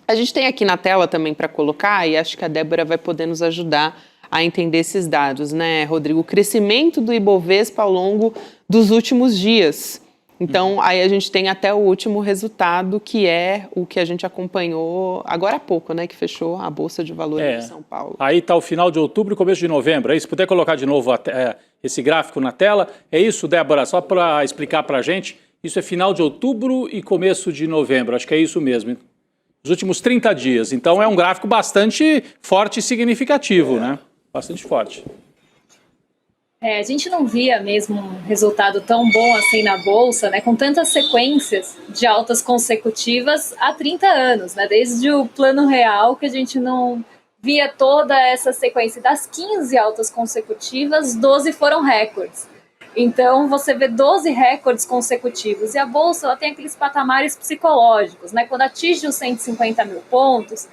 A gente tem aqui na tela também para colocar, e acho que a Débora vai poder nos ajudar a entender esses dados, né, Rodrigo? O crescimento do Ibovespa ao longo dos últimos dias. Então, aí a gente tem até o último resultado, que é o que a gente acompanhou agora há pouco, né, que fechou a Bolsa de Valores de São Paulo. Aí está o final de outubro e começo de novembro. Aí, se puder colocar de novo esse gráfico na tela. É isso, Débora? Só para explicar para a gente, isso é final de outubro e começo de novembro. Acho que é isso mesmo. Os últimos 30 dias. Então, é um gráfico bastante forte e significativo, né? Bastante forte. A gente não via mesmo um resultado tão bom assim na Bolsa, né, com tantas sequências de altas consecutivas há 30 anos, né, desde o Plano Real que a gente não via toda essa sequência. Das 15 altas consecutivas, 12 foram recordes. Então, você vê 12 recordes consecutivos. E a Bolsa ela tem aqueles patamares psicológicos, né, quando atinge os 150 mil pontos,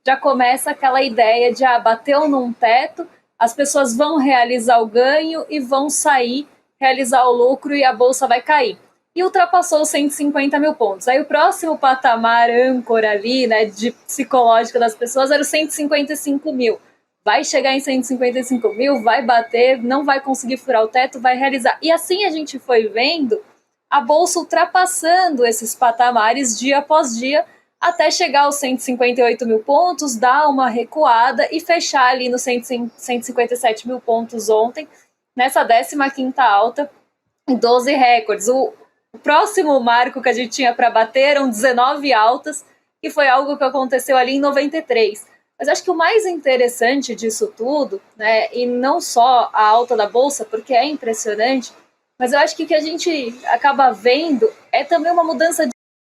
já começa aquela ideia de bateu num teto, as pessoas vão realizar o ganho e vão sair, realizar o lucro e a Bolsa vai cair. E ultrapassou os 150 mil pontos. Aí o próximo patamar âncora ali, né, de psicológico das pessoas era os 155 mil. Vai chegar em 155 mil, vai bater, não vai conseguir furar o teto, vai realizar. E assim a gente foi vendo a Bolsa ultrapassando esses patamares dia após dia, até chegar aos 158 mil pontos, dar uma recuada e fechar ali nos 157 mil pontos ontem, nessa 15ª alta, em 12 recordes. O próximo marco que a gente tinha para bater eram 19 altas, que foi algo que aconteceu ali em 93. Mas acho que o mais interessante disso tudo, né, e não só a alta da Bolsa, porque é impressionante, mas eu acho que o que a gente acaba vendo é também uma mudança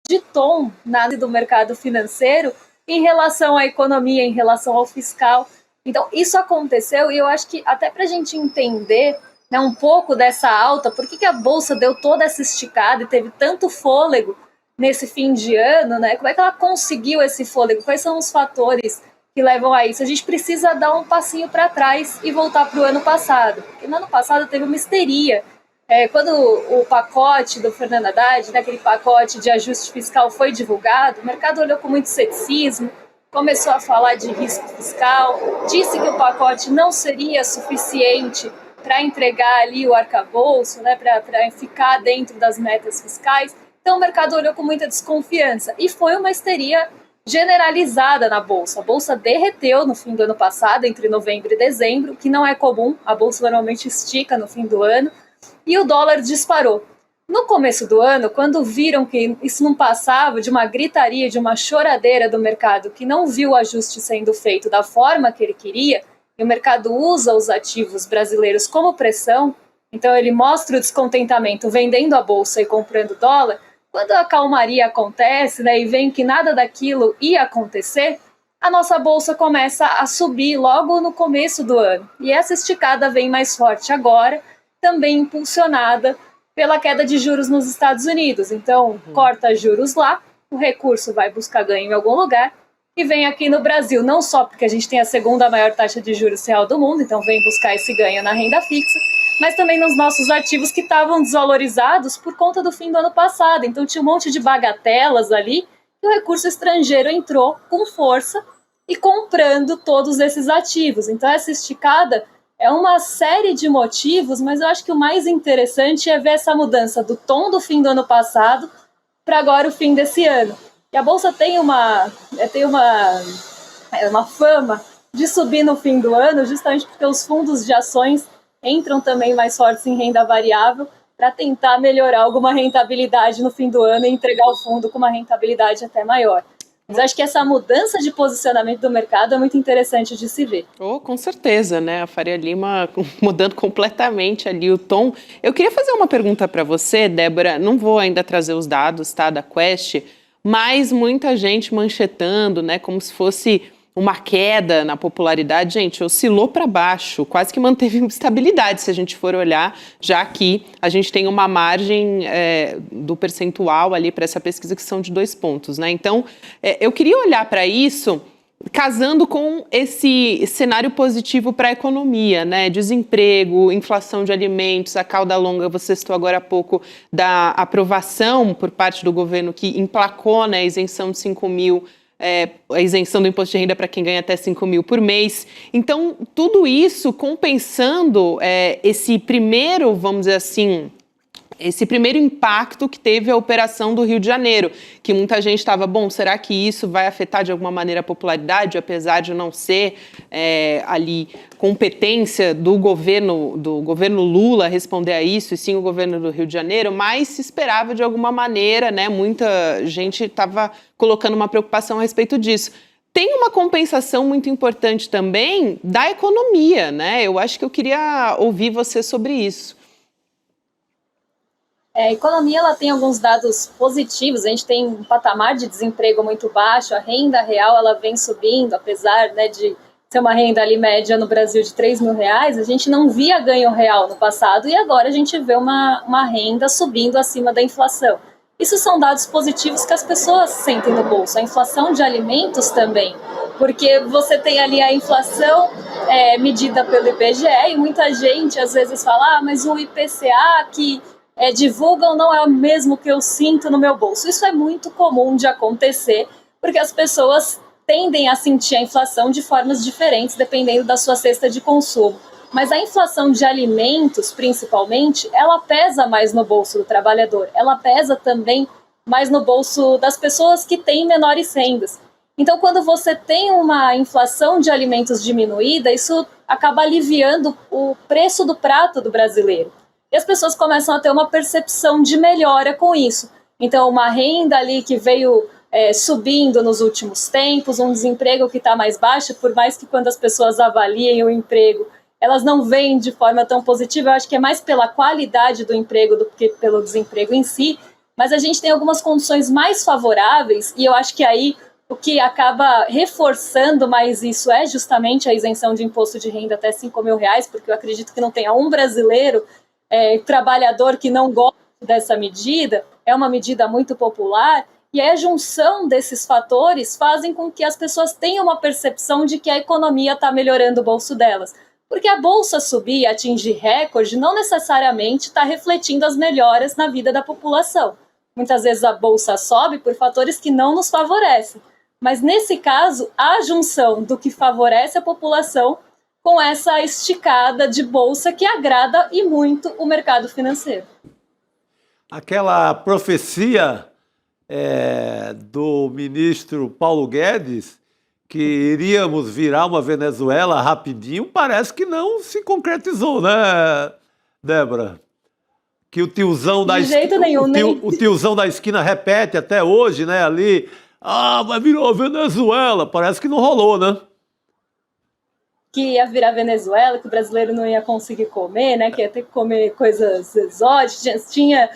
de tom do mercado financeiro em relação à economia, em relação ao fiscal. Então, isso aconteceu e eu acho que até para a gente entender, né, um pouco dessa alta, por que a Bolsa deu toda essa esticada e teve tanto fôlego nesse fim de ano, né? Como é que ela conseguiu esse fôlego? Quais são os fatores que levam a isso? A gente precisa dar um passinho para trás e voltar para o ano passado. Porque no ano passado teve uma histeria. Quando o pacote do Fernando Haddad, né, aquele pacote de ajuste fiscal foi divulgado, o mercado olhou com muito ceticismo, começou a falar de risco fiscal, disse que o pacote não seria suficiente para entregar ali o arcabouço, né, para ficar dentro das metas fiscais. Então o mercado olhou com muita desconfiança e foi uma histeria generalizada na Bolsa. A Bolsa derreteu no fim do ano passado, entre novembro e dezembro, que não é comum, a Bolsa normalmente estica no fim do ano, e o dólar disparou. No começo do ano, quando viram que isso não passava de uma gritaria, de uma choradeira do mercado, que não viu o ajuste sendo feito da forma que ele queria, e o mercado usa os ativos brasileiros como pressão, então ele mostra o descontentamento vendendo a Bolsa e comprando dólar. Quando a calmaria acontece, né, e vem que nada daquilo ia acontecer, a nossa Bolsa começa a subir logo no começo do ano. E essa esticada vem mais forte agora, também impulsionada pela queda de juros nos Estados Unidos. Então, corta juros lá, o recurso vai buscar ganho em algum lugar e vem aqui no Brasil, não só porque a gente tem a segunda maior taxa de juros real do mundo, então vem buscar esse ganho na renda fixa, mas também nos nossos ativos que estavam desvalorizados por conta do fim do ano passado. Então tinha um monte de bagatelas ali e o recurso estrangeiro entrou com força e comprando todos esses ativos. Então essa esticada é uma série de motivos, mas eu acho que o mais interessante é ver essa mudança do tom do fim do ano passado para agora o fim desse ano. E a Bolsa tem uma fama de subir no fim do ano, justamente porque os fundos de ações entram também mais fortes em renda variável para tentar melhorar alguma rentabilidade no fim do ano e entregar o fundo com uma rentabilidade até maior. Mas acho que essa mudança de posicionamento do mercado é muito interessante de se ver. Oh, com certeza, né? A Faria Lima mudando completamente ali o tom. Eu queria fazer uma pergunta para você, Débora. Não vou ainda trazer os dados, tá, da Quest, mas muita gente manchetando, né, como se fosse uma queda na popularidade. Gente, oscilou para baixo, quase que manteve estabilidade, se a gente for olhar, já que a gente tem uma margem do percentual ali para essa pesquisa que são de 2 pontos, né? Então, eu queria olhar para isso casando com esse cenário positivo para a economia, né? Desemprego, inflação de alimentos, a cauda longa, você citou agora há pouco, da aprovação por parte do governo que emplacou, né, a isenção de 5 mil, a isenção do imposto de renda para quem ganha até 5 mil por mês. Então, tudo isso compensando esse primeiro, vamos dizer assim, esse primeiro impacto que teve a operação do Rio de Janeiro, que muita gente estava, será que isso vai afetar de alguma maneira a popularidade, apesar de não ser ali competência do governo Lula responder a isso, e sim o governo do Rio de Janeiro, mas se esperava de alguma maneira, né? Muita gente estava colocando uma preocupação a respeito disso. Tem uma compensação muito importante também da economia, né? Eu acho que eu queria ouvir você sobre isso. A economia ela tem alguns dados positivos, a gente tem um patamar de desemprego muito baixo, a renda real ela vem subindo, apesar, né, de ser uma renda ali média no Brasil de R$3.000, a gente não via ganho real no passado e agora a gente vê uma renda subindo acima da inflação. Isso são dados positivos que as pessoas sentem no bolso, a inflação de alimentos também, porque você tem ali a inflação medida pelo IBGE e muita gente às vezes fala, mas o IPCA que divulgam não é o mesmo que eu sinto no meu bolso. Isso é muito comum de acontecer, porque as pessoas tendem a sentir a inflação de formas diferentes, dependendo da sua cesta de consumo. Mas a inflação de alimentos, principalmente, ela pesa mais no bolso do trabalhador. Ela pesa também mais no bolso das pessoas que têm menores rendas. Então, quando você tem uma inflação de alimentos diminuída, isso acaba aliviando o preço do prato do brasileiro. E as pessoas começam a ter uma percepção de melhora com isso. Então, uma renda ali que veio subindo nos últimos tempos, um desemprego que está mais baixo, por mais que quando as pessoas avaliem o emprego, elas não veem de forma tão positiva, eu acho que é mais pela qualidade do emprego do que pelo desemprego em si, mas a gente tem algumas condições mais favoráveis e eu acho que aí o que acaba reforçando mais isso é justamente a isenção de imposto de renda até R$5.000, porque eu acredito que não tenha um brasileiro trabalhador que não gosta dessa medida, é uma medida muito popular, e a junção desses fatores fazem com que as pessoas tenham uma percepção de que a economia está melhorando o bolso delas. Porque a bolsa subir e atingir recorde não necessariamente está refletindo as melhoras na vida da população. Muitas vezes a bolsa sobe por fatores que não nos favorecem. Mas nesse caso, a junção do que favorece a população com essa esticada de bolsa que agrada e muito o mercado financeiro. Aquela profecia do ministro Paulo Guedes, que iríamos virar uma Venezuela rapidinho, parece que não se concretizou, né, Débora? Que o tiozão da esquina, o tiozão da esquina repete até hoje, né, ali, mas virou Venezuela, parece que não rolou, né? Que ia virar Venezuela, que o brasileiro não ia conseguir comer, né? Que ia ter que comer coisas exóticas. Tinha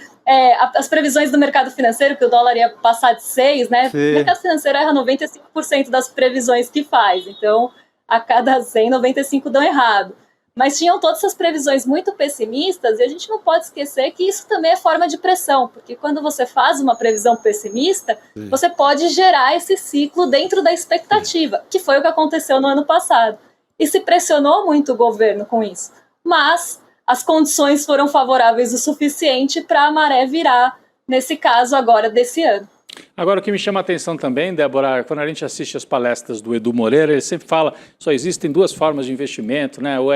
as previsões do mercado financeiro, que o dólar ia passar de 6, né? Sim. O mercado financeiro erra 95% das previsões que faz. Então, a cada 100, 95 dão errado. Mas tinham todas essas previsões muito pessimistas e a gente não pode esquecer que isso também é forma de pressão, porque quando você faz uma previsão pessimista, sim, você pode gerar esse ciclo dentro da expectativa, que foi o que aconteceu no ano passado. E se pressionou muito o governo com isso. Mas as condições foram favoráveis o suficiente para a maré virar, nesse caso agora desse ano. Agora, o que me chama a atenção também, Débora, quando a gente assiste as palestras do Edu Moreira, ele sempre fala só existem duas formas de investimento, né? Ou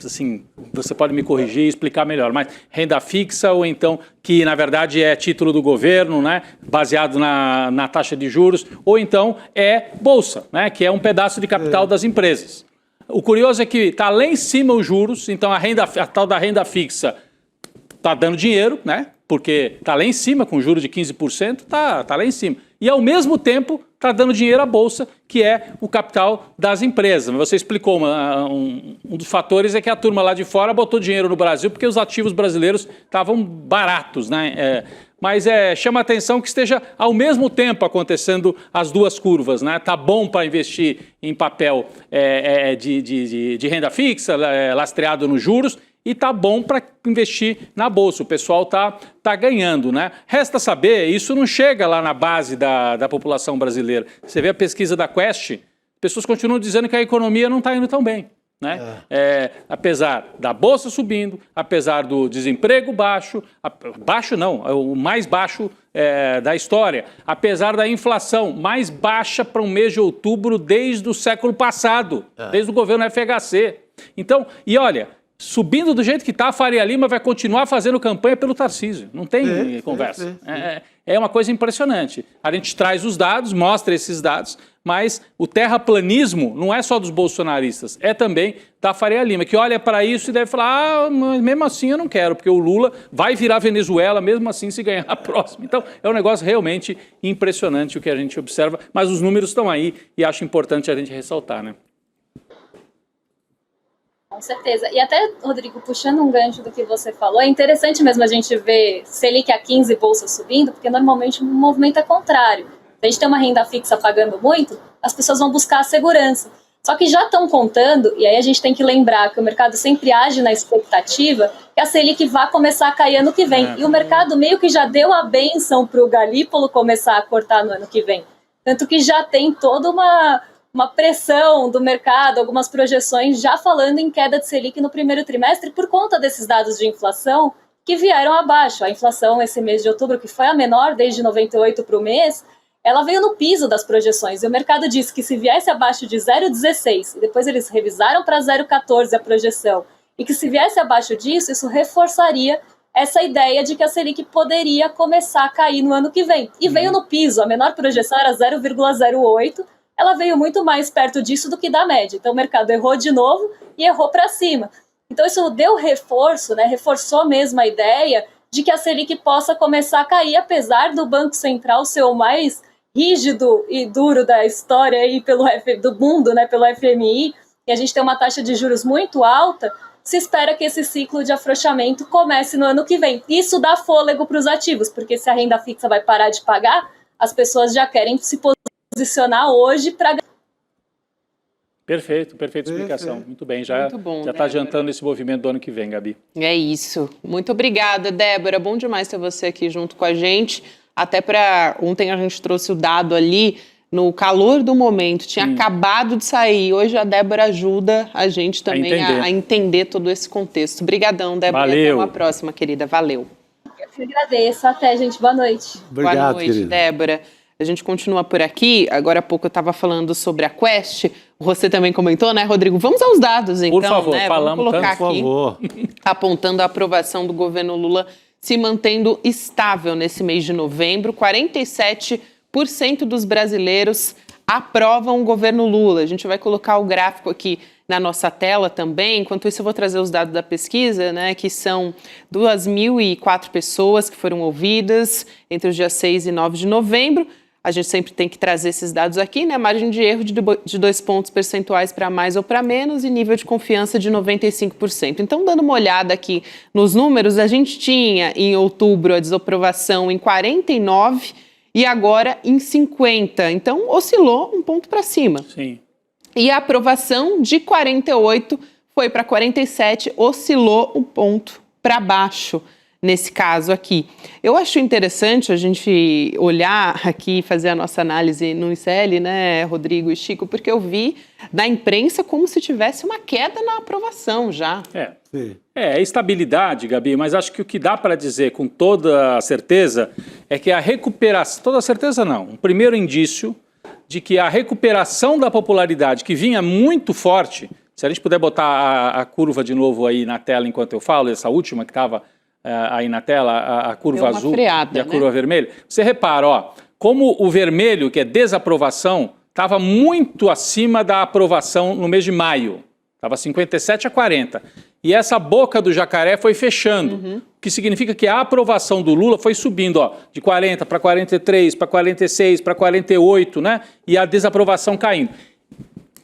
assim, você pode me corrigir e explicar melhor, mas renda fixa ou então que, na verdade, é título do governo, né? Baseado na taxa de juros, ou então é bolsa, né? Que é um pedaço de capital das empresas. O curioso é que está lá em cima os juros, então a tal da renda fixa está dando dinheiro, né? Porque está lá em cima, com juros de 15%, está lá em cima. e, ao mesmo tempo, está dando dinheiro à Bolsa, que é o capital das empresas. Você explicou, um dos fatores é que a turma lá de fora botou dinheiro no Brasil porque os ativos brasileiros estavam baratos, né? Mas chama a atenção que esteja ao mesmo tempo acontecendo as duas curvas, né? Tá bom para investir em papel de renda fixa, lastreado nos juros, e tá bom para investir na Bolsa. O pessoal tá ganhando, né? Resta saber, isso não chega lá na base da população brasileira. Você vê a pesquisa da Quest, pessoas continuam dizendo que a economia não está indo tão bem, né? Apesar da Bolsa subindo, apesar do desemprego baixo, baixo não, é o mais baixo da história, apesar da inflação mais baixa para um mês de outubro desde o século passado, desde o governo FHC. Então, e olha, subindo do jeito que está, a Faria Lima vai continuar fazendo campanha pelo Tarcísio. Não tem conversa. É uma coisa impressionante. A gente traz os dados, mostra esses dados, mas o terraplanismo não é só dos bolsonaristas, é também da Faria Lima, que olha para isso e deve falar, mas mesmo assim eu não quero, porque o Lula vai virar Venezuela mesmo assim se ganhar a próxima. Então é um negócio realmente impressionante o que a gente observa, mas os números estão aí e acho importante a gente ressaltar, né? Com certeza. E até, Rodrigo, puxando um gancho do que você falou, é interessante mesmo a gente ver Selic a 15 bolsa subindo, porque normalmente o movimento é contrário. Se a gente tem uma renda fixa pagando muito, as pessoas vão buscar a segurança. Só que já estão contando, e aí a gente tem que lembrar que o mercado sempre age na expectativa que a Selic vai começar a cair ano que vem. E o mercado meio que já deu a bênção para o Galípolo começar a cortar no ano que vem. Tanto que já tem toda uma pressão do mercado, algumas projeções já falando em queda de Selic no primeiro trimestre por conta desses dados de inflação que vieram abaixo. A inflação esse mês de outubro, que foi a menor desde 98 para o mês, ela veio no piso das projeções. E o mercado disse que se viesse abaixo de 0,16, e depois eles revisaram para 0,14 a projeção, e que se viesse abaixo disso, isso reforçaria essa ideia de que a Selic poderia começar a cair no ano que vem. E veio no piso, a menor projeção era 0,08, ela veio muito mais perto disso do que da média. Então o mercado errou de novo e errou para cima. Então isso deu reforço, né? Reforçou mesmo a ideia de que a Selic possa começar a cair, apesar do Banco Central ser o mais rígido e duro da história aí do mundo, né? Pelo FMI, e a gente tem uma taxa de juros muito alta, se espera que esse ciclo de afrouxamento comece no ano que vem. Isso dá fôlego para os ativos, porque se a renda fixa vai parar de pagar, as pessoas já querem se posicionar hoje para... Perfeita explicação. Muito bem, já está adiantando esse movimento do ano que vem, Gabi. É isso. Muito obrigada, Débora. Bom demais ter você aqui junto com a gente. Até para ontem a gente trouxe o dado ali no calor do momento, tinha acabado de sair. Hoje a Débora ajuda a gente também a entender todo esse contexto. Obrigadão, Débora. Valeu. E até uma próxima, querida. Valeu. Eu que agradeço. Até, gente. Boa noite. Obrigado, boa noite, querida. Débora. A gente continua por aqui. Agora há pouco eu estava falando sobre a Quest. Você também comentou, né, Rodrigo? Vamos aos dados, então. Por favor, né? falamos Vamos colocar tanto, aqui, por favor. apontando a aprovação do governo Lula se mantendo estável nesse mês de novembro. 47% dos brasileiros aprovam o governo Lula. A gente vai colocar o gráfico aqui na nossa tela também. Enquanto isso, eu vou trazer os dados da pesquisa, né, que são 2.004 pessoas que foram ouvidas entre os dias 6 e 9 de novembro. A gente sempre tem que trazer esses dados aqui, né? Margem de erro de 2 pontos percentuais para mais ou para menos e nível de confiança de 95%. Então, dando uma olhada aqui nos números, a gente tinha em outubro a desaprovação em 49% e agora em 50%. Então, oscilou um ponto para cima. Sim. E a aprovação de 48% foi para 47%, oscilou um ponto para baixo. Nesse caso aqui. Eu acho interessante a gente olhar aqui e fazer a nossa análise no ICL, né, Rodrigo e Chico, porque eu vi na imprensa como se tivesse uma queda na aprovação já. É estabilidade, Gabi, mas acho que o que dá para dizer com toda certeza é que a recuperação, toda certeza não, um primeiro indício de que a recuperação da popularidade que vinha muito forte, se a gente puder botar a curva de novo aí na tela enquanto eu falo, essa última que estava aí na tela, a curva azul freada, e a curva vermelha. Você repara, ó, como o vermelho, que é desaprovação, estava muito acima da aprovação no mês de maio. Estava 57 a 40. E essa boca do jacaré foi fechando. que significa que a aprovação do Lula foi subindo, ó, de 40 para 43, para 46, para 48, né? E a desaprovação caindo.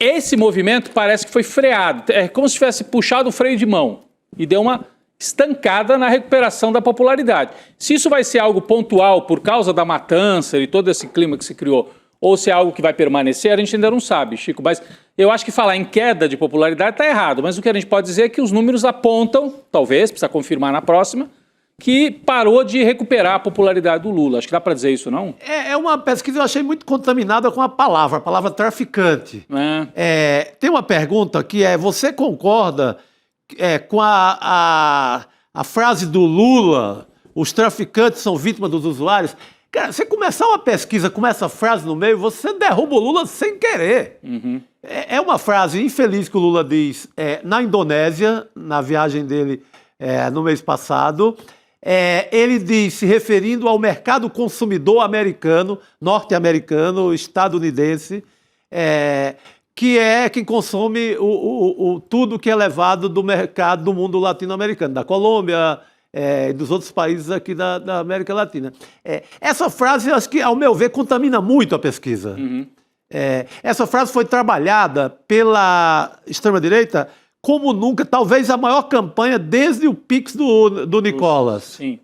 Esse movimento parece que foi freado, é como se tivesse puxado o freio de mão e deu uma estancada na recuperação da popularidade. Se isso vai ser algo pontual por causa da matança e todo esse clima que se criou, ou se é algo que vai permanecer, a gente ainda não sabe, Chico. Mas eu acho que falar em queda de popularidade está errado. Mas o que a gente pode dizer é que os números apontam, talvez, precisa confirmar na próxima, que parou de recuperar a popularidade do Lula. Acho que dá para dizer isso, não? É uma pesquisa que eu achei muito contaminada com a palavra traficante. Tem uma pergunta que você concorda com a frase do Lula, os traficantes são vítimas dos usuários? Cara, você começar uma pesquisa com essa frase no meio, você derruba o Lula sem querer. Uhum. É uma frase infeliz que o Lula diz na Indonésia, na viagem dele no mês passado. Ele diz, se referindo ao mercado consumidor americano, norte-americano, estadunidense, que é quem consome tudo que é levado do mercado do mundo latino-americano, da Colômbia, dos outros países aqui da América Latina. Essa frase, acho que, ao meu ver, contamina muito a pesquisa. Uhum. Essa frase foi trabalhada pela extrema-direita como nunca, talvez a maior campanha desde o Pix do Nicolas. Sim.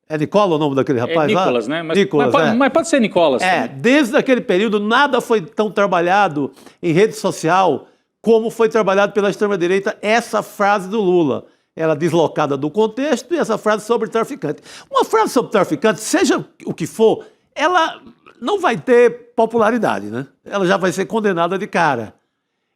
É Nicola o nome daquele rapaz lá? Nicolas, né? Nicolas, mas pode ser Nicolas. Desde aquele período, nada foi tão trabalhado em rede social como foi trabalhado pela extrema-direita essa frase do Lula. Ela deslocada do contexto e essa frase sobre traficante. Uma frase sobre traficante, seja o que for, ela não vai ter popularidade, né? Ela já vai ser condenada de cara.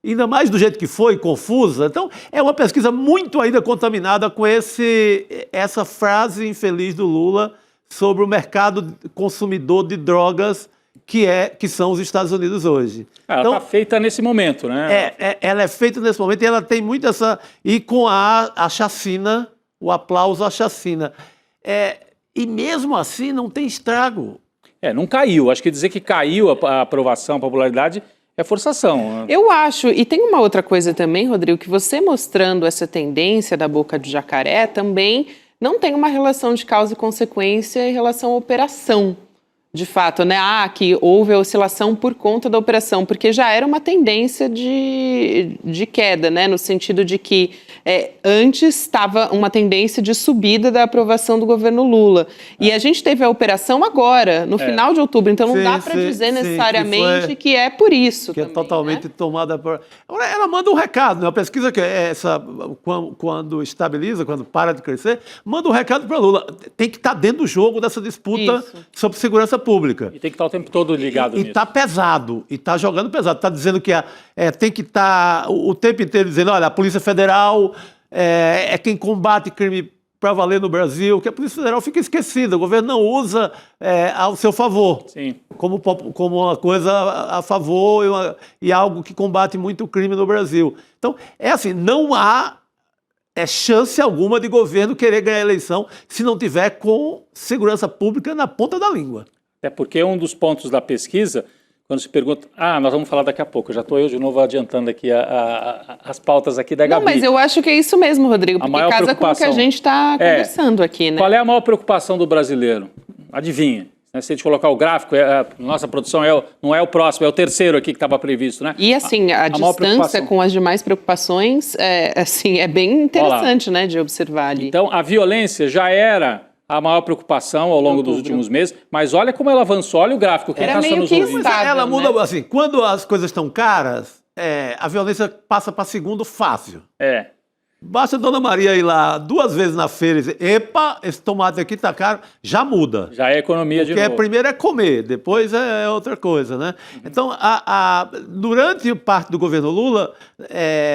Ainda mais do jeito que foi, confusa. Então, é uma pesquisa muito ainda contaminada com essa frase infeliz do Lula sobre o mercado consumidor de drogas que são os Estados Unidos hoje. Ela está feita nesse momento, né? Ela é feita nesse momento e ela tem muito essa... E com a chacina, o aplauso à chacina. E mesmo assim não tem estrago. Não caiu. Acho que dizer que caiu a aprovação, a popularidade, é forçação. Eu acho, e tem uma outra coisa também, Rodrigo, que você mostrando essa tendência da boca de jacaré também não tem uma relação de causa e consequência em relação à operação. De fato, né? Que houve a oscilação por conta da operação, porque já era uma tendência de queda, né? No sentido de que antes estava uma tendência de subida da aprovação do governo Lula. E a gente teve a operação agora, no final de outubro, então não dá para dizer necessariamente que é por isso. Que também, é totalmente tomada por... Agora, ela manda um recado, né? A pesquisa que quando estabiliza, quando para de crescer, manda um recado para Lula. Tem que estar dentro do jogo dessa disputa sobre segurança pública. E tem que estar o tempo todo ligado nisso. E está pesado, e está jogando pesado. Está dizendo que tem que estar o tempo inteiro dizendo, olha, a Polícia Federal é quem combate crime para valer no Brasil, que a Polícia Federal fica esquecida, o governo não usa ao seu favor. Sim. Como uma coisa a favor e algo que combate muito o crime no Brasil. Então, assim, não há chance alguma de governo querer ganhar a eleição se não tiver com segurança pública na ponta da língua. É porque um dos pontos da pesquisa, quando se pergunta... nós vamos falar daqui a pouco. Já estou eu de novo adiantando aqui as pautas aqui da Gabi. Não, mas eu acho que é isso mesmo, Rodrigo, porque casa com o que a gente está conversando aqui, né? Qual é a maior preocupação do brasileiro? Adivinha. Se a gente colocar o gráfico, nossa produção não é o próximo, é o terceiro aqui que estava previsto, né? E assim, a distância com as demais preocupações é bem interessante, né, de observar ali. Então, a violência já era a maior preocupação ao longo dos últimos meses, mas olha como ela avançou, olha o gráfico. Quem está só nos ouvindo. Ela muda, assim, quando as coisas estão caras, a violência passa para segundo fácil. Basta a Dona Maria ir lá 2 vezes na feira e dizer, epa, esse tomate aqui tá caro, já muda. Já é economia de novo. Porque primeiro é comer, depois é outra coisa, né? Então, durante parte do governo Lula,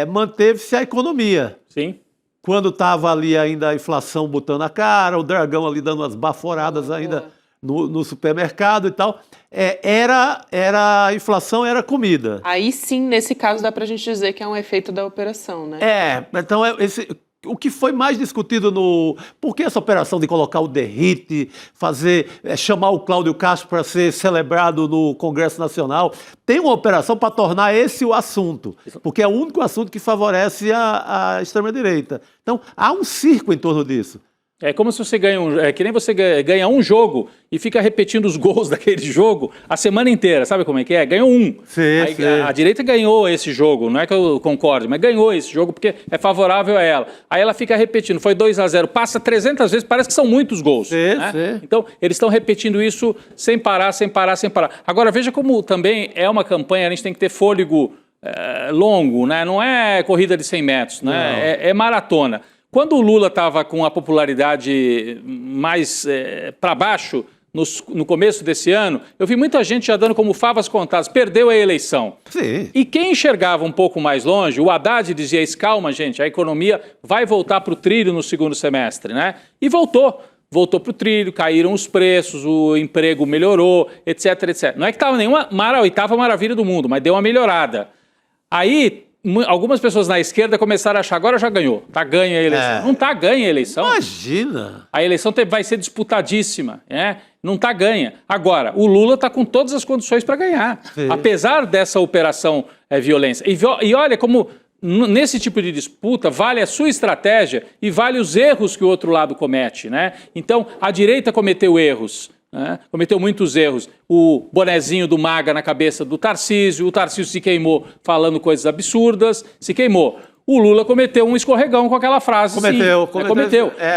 manteve-se a economia. Sim. Quando estava ali ainda a inflação botando a cara, o Dragão ali dando umas baforadas ainda no supermercado e tal, a inflação era comida. Aí sim, nesse caso, dá pra gente dizer que é um efeito da operação, né? Então o que foi mais discutido por que essa operação de colocar o derrite, chamar o Cláudio Castro para ser celebrado no Congresso Nacional, tem uma operação para tornar esse o assunto, porque é o único assunto que favorece a extrema-direita. Então, há um circo em torno disso. É como se você é que nem você ganha um jogo e fica repetindo os gols daquele jogo a semana inteira. Sabe como é que é? Ganhou um. Aí, a direita ganhou esse jogo, não é que eu concorde, mas ganhou esse jogo porque é favorável a ela. Aí ela fica repetindo, foi 2-0, passa 300 vezes, parece que são muitos gols. Né? Então, eles estão repetindo isso sem parar, sem parar, sem parar. Agora, veja como também é uma campanha, a gente tem que ter fôlego longo, né? Não é corrida de 100 metros, né? É maratona. Quando o Lula estava com a popularidade mais para baixo, no começo desse ano, eu vi muita gente já dando como favas contadas, perdeu a eleição. Sim. E quem enxergava um pouco mais longe, o Haddad dizia isso, calma gente, a economia vai voltar para o trilho no segundo semestre, né? E voltou. Voltou para o trilho, caíram os preços, o emprego melhorou, etc, etc. Não é que estava nenhuma oitava maravilha do mundo, mas deu uma melhorada. Aí, algumas pessoas na esquerda começaram a achar, agora já ganhou, tá ganha a eleição. Não tá ganha a eleição. Imagina! A eleição vai ser disputadíssima, né? Não tá ganha. Agora, o Lula tá com todas as condições para ganhar, apesar dessa operação violência. E olha como nesse tipo de disputa vale a sua estratégia e vale os erros que o outro lado comete, né? Então, a direita cometeu erros. Cometeu muitos erros. O bonezinho do MAGA na cabeça do Tarcísio, o Tarcísio se queimou falando coisas absurdas, se queimou. O Lula cometeu um escorregão com aquela frase. Cometeu.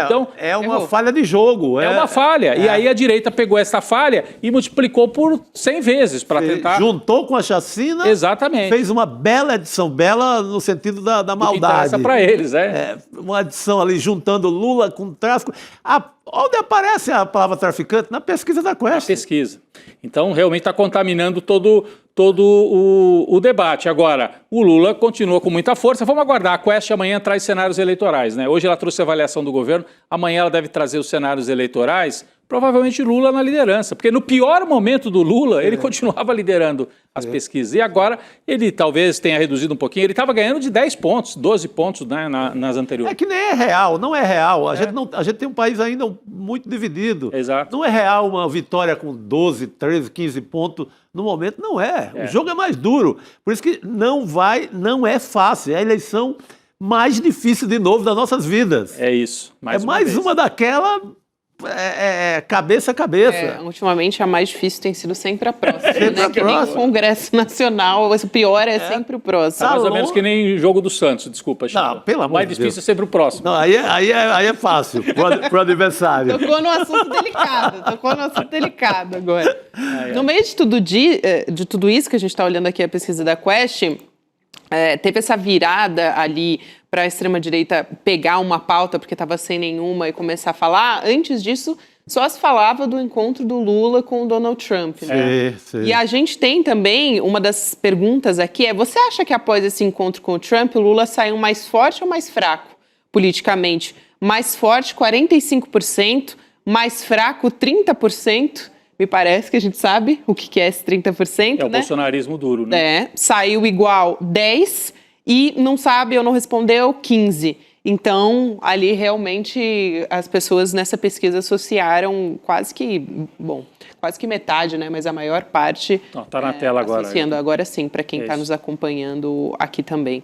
Então, é uma falha de jogo. É uma falha. E aí a direita pegou essa falha e multiplicou por 100 vezes para tentar... Juntou com a chacina. Exatamente. Fez uma bela edição. Bela no sentido da maldade. Interessa para eles, uma edição ali juntando Lula com tráfico. Onde aparece a palavra traficante? Na pesquisa da Quest. Na pesquisa. Então, realmente está contaminando todo o debate. Agora, o Lula continua com muita força. Vamos aguardar. A Quest amanhã traz cenários eleitorais, né? Hoje ela trouxe a avaliação do governo, amanhã ela deve trazer os cenários eleitorais. Provavelmente Lula na liderança, porque no pior momento do Lula, ele continuava liderando as pesquisas. E agora ele talvez tenha reduzido um pouquinho. Ele estava ganhando de 10 pontos, 12 pontos, né, nas anteriores. É que nem é real, não é real. A gente tem um país ainda muito dividido. Exato. Não é real uma vitória com 12, 13, 15 pontos no momento, não é. O jogo é mais duro. Por isso que não é fácil. É a eleição mais difícil de novo das nossas vidas. É isso. Mais uma daquela... cabeça a cabeça. Ultimamente a mais difícil tem sido sempre a próxima. Sempre a que próxima. nem o Congresso Nacional, o pior é sempre o próximo. Mais ou menos que nem o jogo do Santos, desculpa, Chico. Não, pelo amor de Deus. O mais difícil é sempre o próximo. Não, aí é fácil, pro adversário. Tocou no assunto delicado agora. No meio de tudo isso que a gente está olhando aqui, a pesquisa da Quest, teve essa virada ali para a extrema-direita pegar uma pauta, porque estava sem nenhuma, e começar a falar. Antes disso, só se falava do encontro do Lula com o Donald Trump. Né? Sim. E a gente tem também, uma das perguntas aqui você acha que após esse encontro com o Trump, o Lula saiu mais forte ou mais fraco politicamente? Mais forte, 45%, mais fraco, 30%. Me parece que a gente sabe o que é esse 30%, É o bolsonarismo duro, né? Saiu igual 10% e não sabe ou não respondeu 15%. Então, ali realmente as pessoas nessa pesquisa associaram quase que metade, né? Mas a maior parte... Está na tela agora. Associando agora sim, para quem está nos acompanhando aqui também.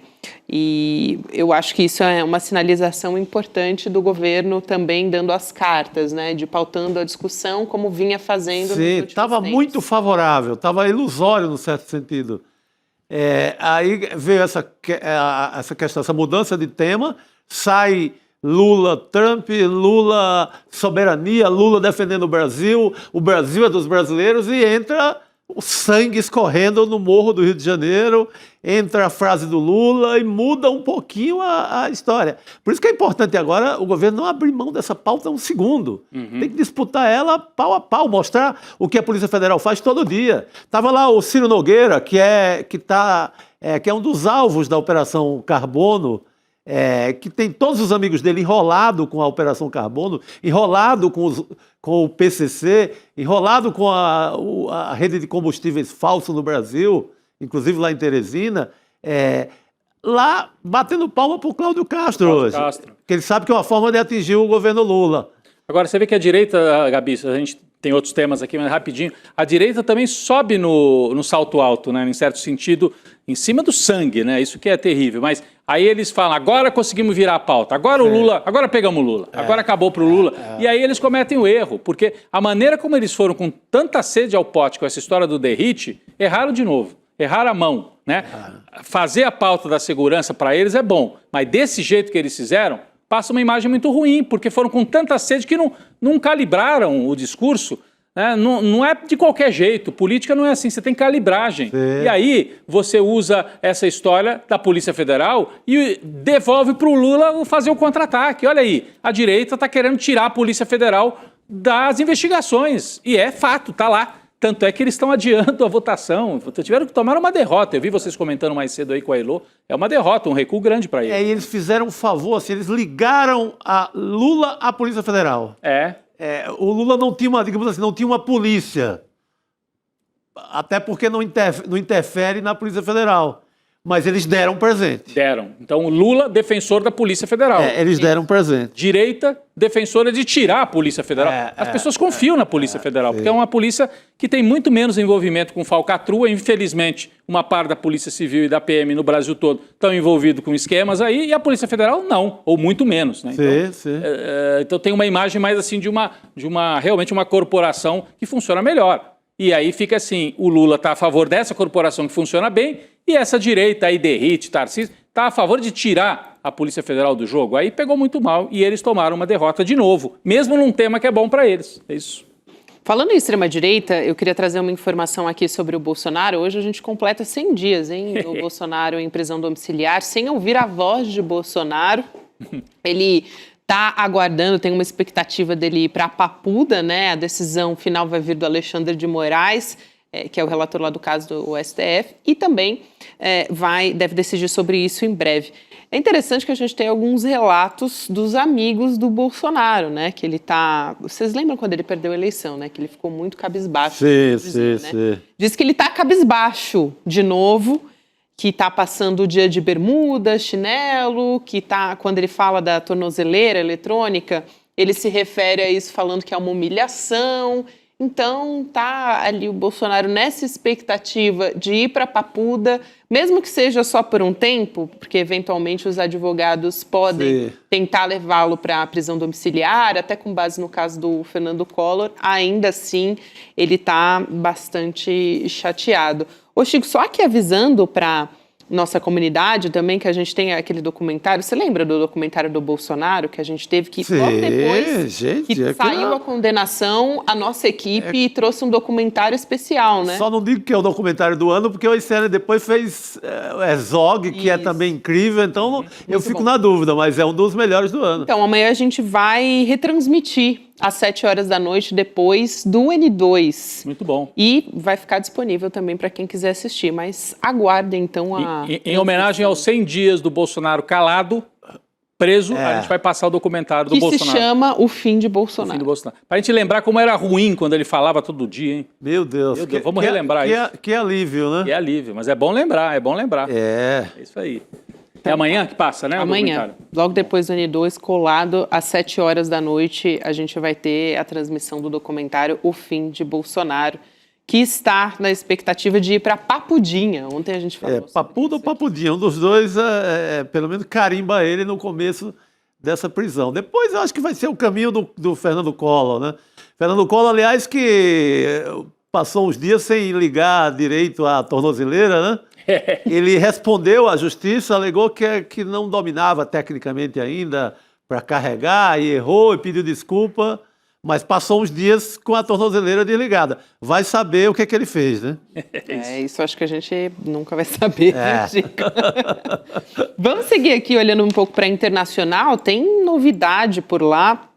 E eu acho que isso é uma sinalização importante do governo também dando as cartas, né? De pautando a discussão como vinha fazendo. Sim, estava muito favorável, estava ilusório no certo sentido. Aí veio essa questão, essa mudança de tema, sai Lula, Trump, Lula, soberania, Lula defendendo o Brasil é dos brasileiros, e entra o sangue escorrendo no morro do Rio de Janeiro, entra a frase do Lula e muda um pouquinho a história. Por isso que é importante agora o governo não abrir mão dessa pauta um segundo. Tem que disputar ela pau a pau, mostrar o que a Polícia Federal faz todo dia. Estava lá o Ciro Nogueira, que é um dos alvos da Operação Carbono, que tem todos os amigos dele enrolado com a Operação Carbono, enrolado com o PCC, enrolado com a rede de combustíveis falso no Brasil, inclusive lá em Teresina, lá batendo palma para o Cláudio Castro hoje. Que ele sabe que é uma forma de atingir o governo Lula. Agora, você vê que a direita, Gabi, a gente tem outros temas aqui, mas rapidinho. A direita também sobe no salto alto, né? Em certo sentido, em cima do sangue, né? Isso que é terrível. Mas aí eles falam, agora conseguimos virar a pauta, agora o Lula, agora pegamos o Lula, agora acabou pro Lula. E aí eles cometem o erro, porque a maneira como eles foram com tanta sede ao pote com essa história do derrite, erraram de novo, erraram a mão, né? Fazer a pauta da segurança para eles é bom, mas desse jeito que eles fizeram, passa uma imagem muito ruim, porque foram com tanta sede que não calibraram o discurso, né? Não é de qualquer jeito, política não é assim, você tem calibragem. E aí você usa essa história da Polícia Federal e devolve para o Lula fazer o contra-ataque. Olha aí, a direita está querendo tirar a Polícia Federal das investigações, e é fato, está lá. Tanto é que eles estão adiando a votação, tiveram que tomar uma derrota. Eu vi vocês comentando mais cedo aí com a Elô, é uma derrota, um recuo grande para eles. E eles fizeram um favor, assim, eles ligaram a Lula à Polícia Federal. O Lula não tinha digamos assim, não tinha uma polícia, até porque não interfere na Polícia Federal. Mas eles deram presente. Deram. Então, Lula, defensor da Polícia Federal. Eles deram presente. Direita, defensora de tirar a Polícia Federal. As pessoas confiam na Polícia Federal, porque é uma polícia que tem muito menos envolvimento com falcatrua. Infelizmente, uma parte da Polícia Civil e da PM no Brasil todo estão envolvidos com esquemas aí, e a Polícia Federal não, ou muito menos. Né? Então tem uma imagem mais assim de realmente uma corporação que funciona melhor. E aí fica assim, o Lula está a favor dessa corporação que funciona bem, e essa direita aí, Derrite, Tarcísio, está a favor de tirar a Polícia Federal do jogo. Aí pegou muito mal e eles tomaram uma derrota de novo, mesmo num tema que é bom para eles. É isso. Falando em extrema-direita, eu queria trazer uma informação aqui sobre o Bolsonaro. Hoje a gente completa 100 dias, hein, do Bolsonaro em prisão domiciliar, sem ouvir a voz de Bolsonaro. Ele está aguardando, tem uma expectativa dele ir para a Papuda, né? A decisão final vai vir do Alexandre de Moraes, que é o relator lá do caso do STF, e também deve decidir sobre isso em breve. É interessante que a gente tem alguns relatos dos amigos do Bolsonaro, né? Que ele tá... Vocês lembram quando ele perdeu a eleição, né? Que ele ficou muito cabisbaixo. Sim. Diz que ele tá cabisbaixo de novo, que está passando o dia de bermuda, chinelo, que tá, quando ele fala da tornozeleira eletrônica, ele se refere a isso falando que é uma humilhação. Então, tá ali o Bolsonaro nessa expectativa de ir para a Papuda, mesmo que seja só por um tempo, porque eventualmente os advogados podem tentar levá-lo para a prisão domiciliar, até com base no caso do Fernando Collor, ainda assim ele está bastante chateado. Ô Chico, só aqui avisando para nossa comunidade também, que a gente tem aquele documentário, você lembra do documentário do Bolsonaro, que a gente teve que, logo depois que saiu a condenação, a nossa equipe trouxe um documentário especial, né? Só não digo que é o documentário do ano, porque o ICL depois fez Zog, que é também incrível, então eu fico na dúvida, mas é um dos melhores do ano. Então, amanhã a gente vai retransmitir às 7 horas da noite, depois do N2. Muito bom. E vai ficar disponível também para quem quiser assistir, mas aguardem então a... Em homenagem aos 100 dias do Bolsonaro calado, preso, a gente vai passar o documentário do Bolsonaro. Que se chama O Fim de Bolsonaro. O Fim de Bolsonaro. Pra gente lembrar como era ruim quando ele falava todo dia, hein? Meu Deus. Vamos relembrar isso. Que alívio, né? Que alívio, mas é bom lembrar, É isso aí. É amanhã que passa, né? Amanhã, logo depois do N2, colado às 7 horas da noite, a gente vai ter a transmissão do documentário O Fim de Bolsonaro, que está na expectativa de ir para Papudinha. Ontem a gente falou. Papuda ou Papudinha, um dos dois, pelo menos carimba ele no começo dessa prisão. Depois eu acho que vai ser o caminho do Fernando Collor, né? Fernando Collor, aliás, que passou uns dias sem ligar direito à tornozeleira, né? Ele respondeu à justiça, alegou que não dominava tecnicamente ainda para carregar, e errou e pediu desculpa, mas passou uns dias com a tornozeleira desligada. Vai saber o que ele fez, né? Isso acho que a gente nunca vai saber, né, Chico? Vamos seguir aqui olhando um pouco para a internacional. Tem novidade por lá.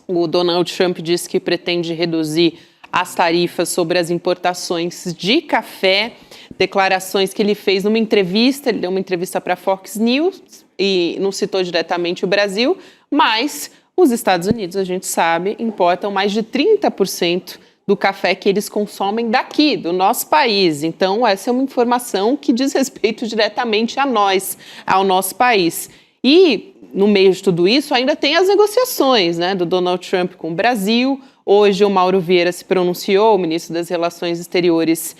O Donald Trump disse que pretende reduzir as tarifas sobre as importações de café, declarações que ele fez numa entrevista, ele deu uma entrevista para a Fox News e não citou diretamente o Brasil, mas os Estados Unidos, a gente sabe, importam mais de 30% do café que eles consomem daqui, do nosso país. Então, essa é uma informação que diz respeito diretamente a nós, ao nosso país. E, no meio de tudo isso, ainda tem as negociações, né, do Donald Trump com o Brasil. Hoje o Mauro Vieira se pronunciou, o ministro das Relações Exteriores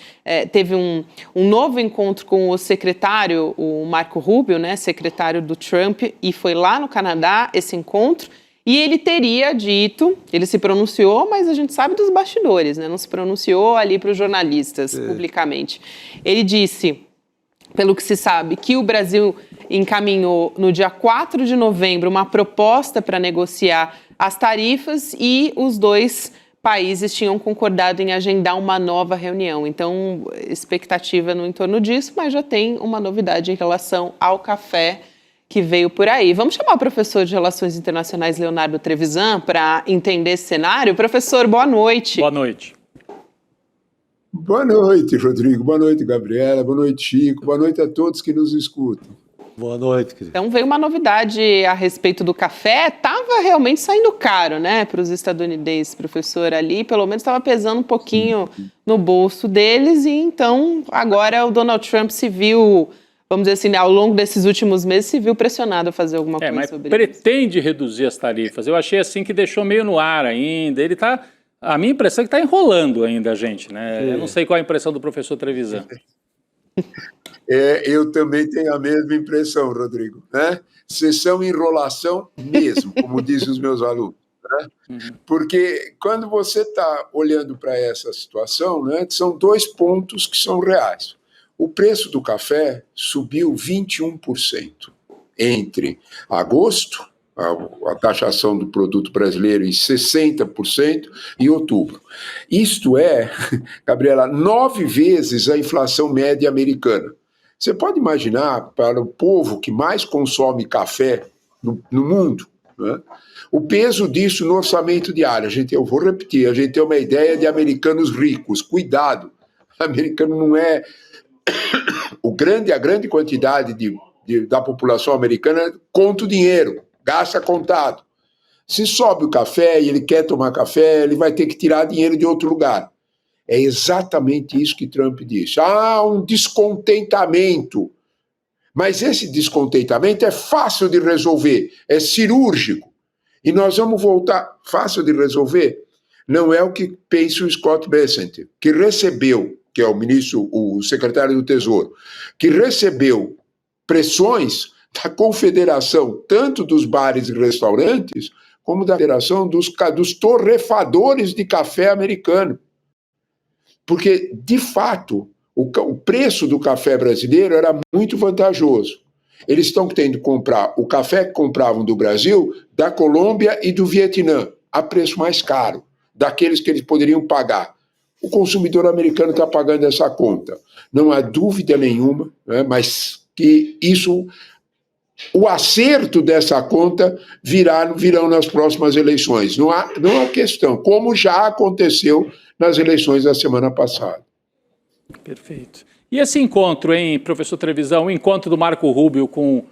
teve um novo encontro com o secretário, o Marco Rubio, né, secretário do Trump, e foi lá no Canadá esse encontro. E ele teria dito, ele se pronunciou, mas a gente sabe dos bastidores, né? Não se pronunciou ali para os jornalistas publicamente. Ele disse, pelo que se sabe, que o Brasil encaminhou no dia 4 de novembro uma proposta para negociar as tarifas e os dois países tinham concordado em agendar uma nova reunião. Então, expectativa no entorno disso, mas já tem uma novidade em relação ao café que veio por aí. Vamos chamar o professor de Relações Internacionais, Leonardo Trevisan, para entender esse cenário. Professor, boa noite. Boa noite. Boa noite, Rodrigo. Boa noite, Gabriela. Boa noite, Chico. Boa noite a todos que nos escutam. Boa noite, querido. Então veio uma novidade a respeito do café. Estava realmente saindo caro, né, para os estadunidenses, professor, ali. Pelo menos estava pesando um pouquinho no bolso deles. E então agora o Donald Trump se viu, vamos dizer assim, ao longo desses últimos meses, se viu pressionado a fazer alguma coisa sobre isso. Mas pretende reduzir as tarifas. Eu achei assim que deixou meio no ar ainda. Ele está... A minha impressão é que está enrolando ainda a gente, né? Eu não sei qual é a impressão do professor Trevisan. Eu também tenho a mesma impressão, Rodrigo. Né? Sessão enrolação mesmo, como dizem os meus alunos. Né? Porque quando você está olhando para essa situação, né, são 2 pontos que são reais. O preço do café subiu 21% entre agosto, a taxação do produto brasileiro em 60%, em outubro. Isto é, Gabriela, 9 vezes a inflação média americana. Você pode imaginar, para o povo que mais consome café no mundo, né, o peso disso no orçamento diário. Eu vou repetir, a gente tem uma ideia de americanos ricos. Cuidado, americano não é... A grande quantidade da população americana conta o dinheiro. Gasta contado. Se sobe o café e ele quer tomar café, ele vai ter que tirar dinheiro de outro lugar. É exatamente isso que Trump disse. Um descontentamento. Mas esse descontentamento é fácil de resolver, é cirúrgico. E nós vamos voltar. Fácil de resolver? Não é o que pensa o Scott Bessent, que recebeu, que é o secretário do Tesouro, que recebeu pressões da confederação, tanto dos bares e restaurantes, como da federação dos torrefadores de café americano. Porque, de fato, o preço do café brasileiro era muito vantajoso. Eles estão tendo que comprar o café que compravam do Brasil, da Colômbia e do Vietnã, a preço mais caro, daqueles que eles poderiam pagar. O consumidor americano está pagando essa conta. Não há dúvida nenhuma, né, mas que o acerto dessa conta virão nas próximas eleições. Não há questão, como já aconteceu nas eleições da semana passada. Perfeito. E esse encontro, hein, professor Trevisan, o encontro do Marco Rubio com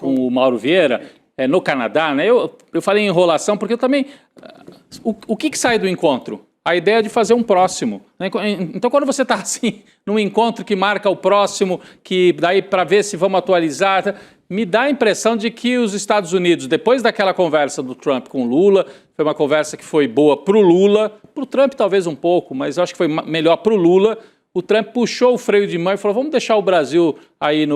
o Mauro Vieira, no Canadá, né? Eu falei em enrolação porque eu também... O que sai do encontro? A ideia de fazer um próximo. Né? Então, quando você está assim, num encontro que marca o próximo, que daí para ver se vamos atualizar, me dá a impressão de que os Estados Unidos, depois daquela conversa do Trump com o Lula, foi uma conversa que foi boa para o Lula, para o Trump talvez um pouco, mas eu acho que foi melhor para o Lula. O Trump puxou o freio de mão e falou, vamos deixar o Brasil aí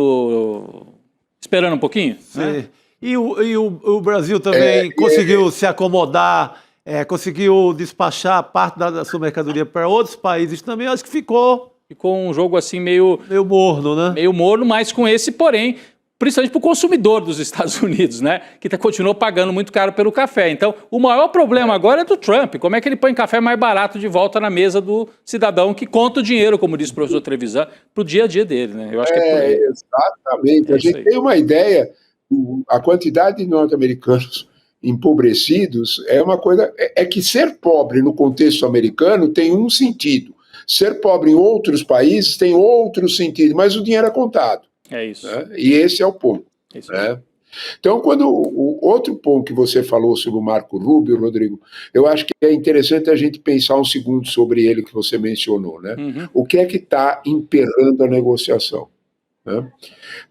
esperando um pouquinho. Sim. Né? E o Brasil também conseguiu se acomodar, conseguiu despachar parte da sua mercadoria para outros países também. Acho que ficou um jogo assim meio morno, né? Meio morno, mas com esse porém, principalmente para o consumidor dos Estados Unidos, né? Que continuou pagando muito caro pelo café. Então, o maior problema agora é do Trump. Como é que ele põe café mais barato de volta na mesa do cidadão que conta o dinheiro, como disse o professor Trevisan, para o dia a dia dele, né? Eu acho que é por aí. Exatamente. A gente tem uma ideia, a quantidade de norte-americanos empobrecidos é uma coisa... É que ser pobre no contexto americano tem um sentido. Ser pobre em outros países tem outro sentido, mas o dinheiro é contado. É isso. Né? E esse é o ponto. Né? Então, quando o outro ponto que você falou sobre o Marco Rubio, Rodrigo, eu acho que é interessante a gente pensar um segundo sobre ele que você mencionou. Né? Uhum. O que é que está emperrando a negociação? Né?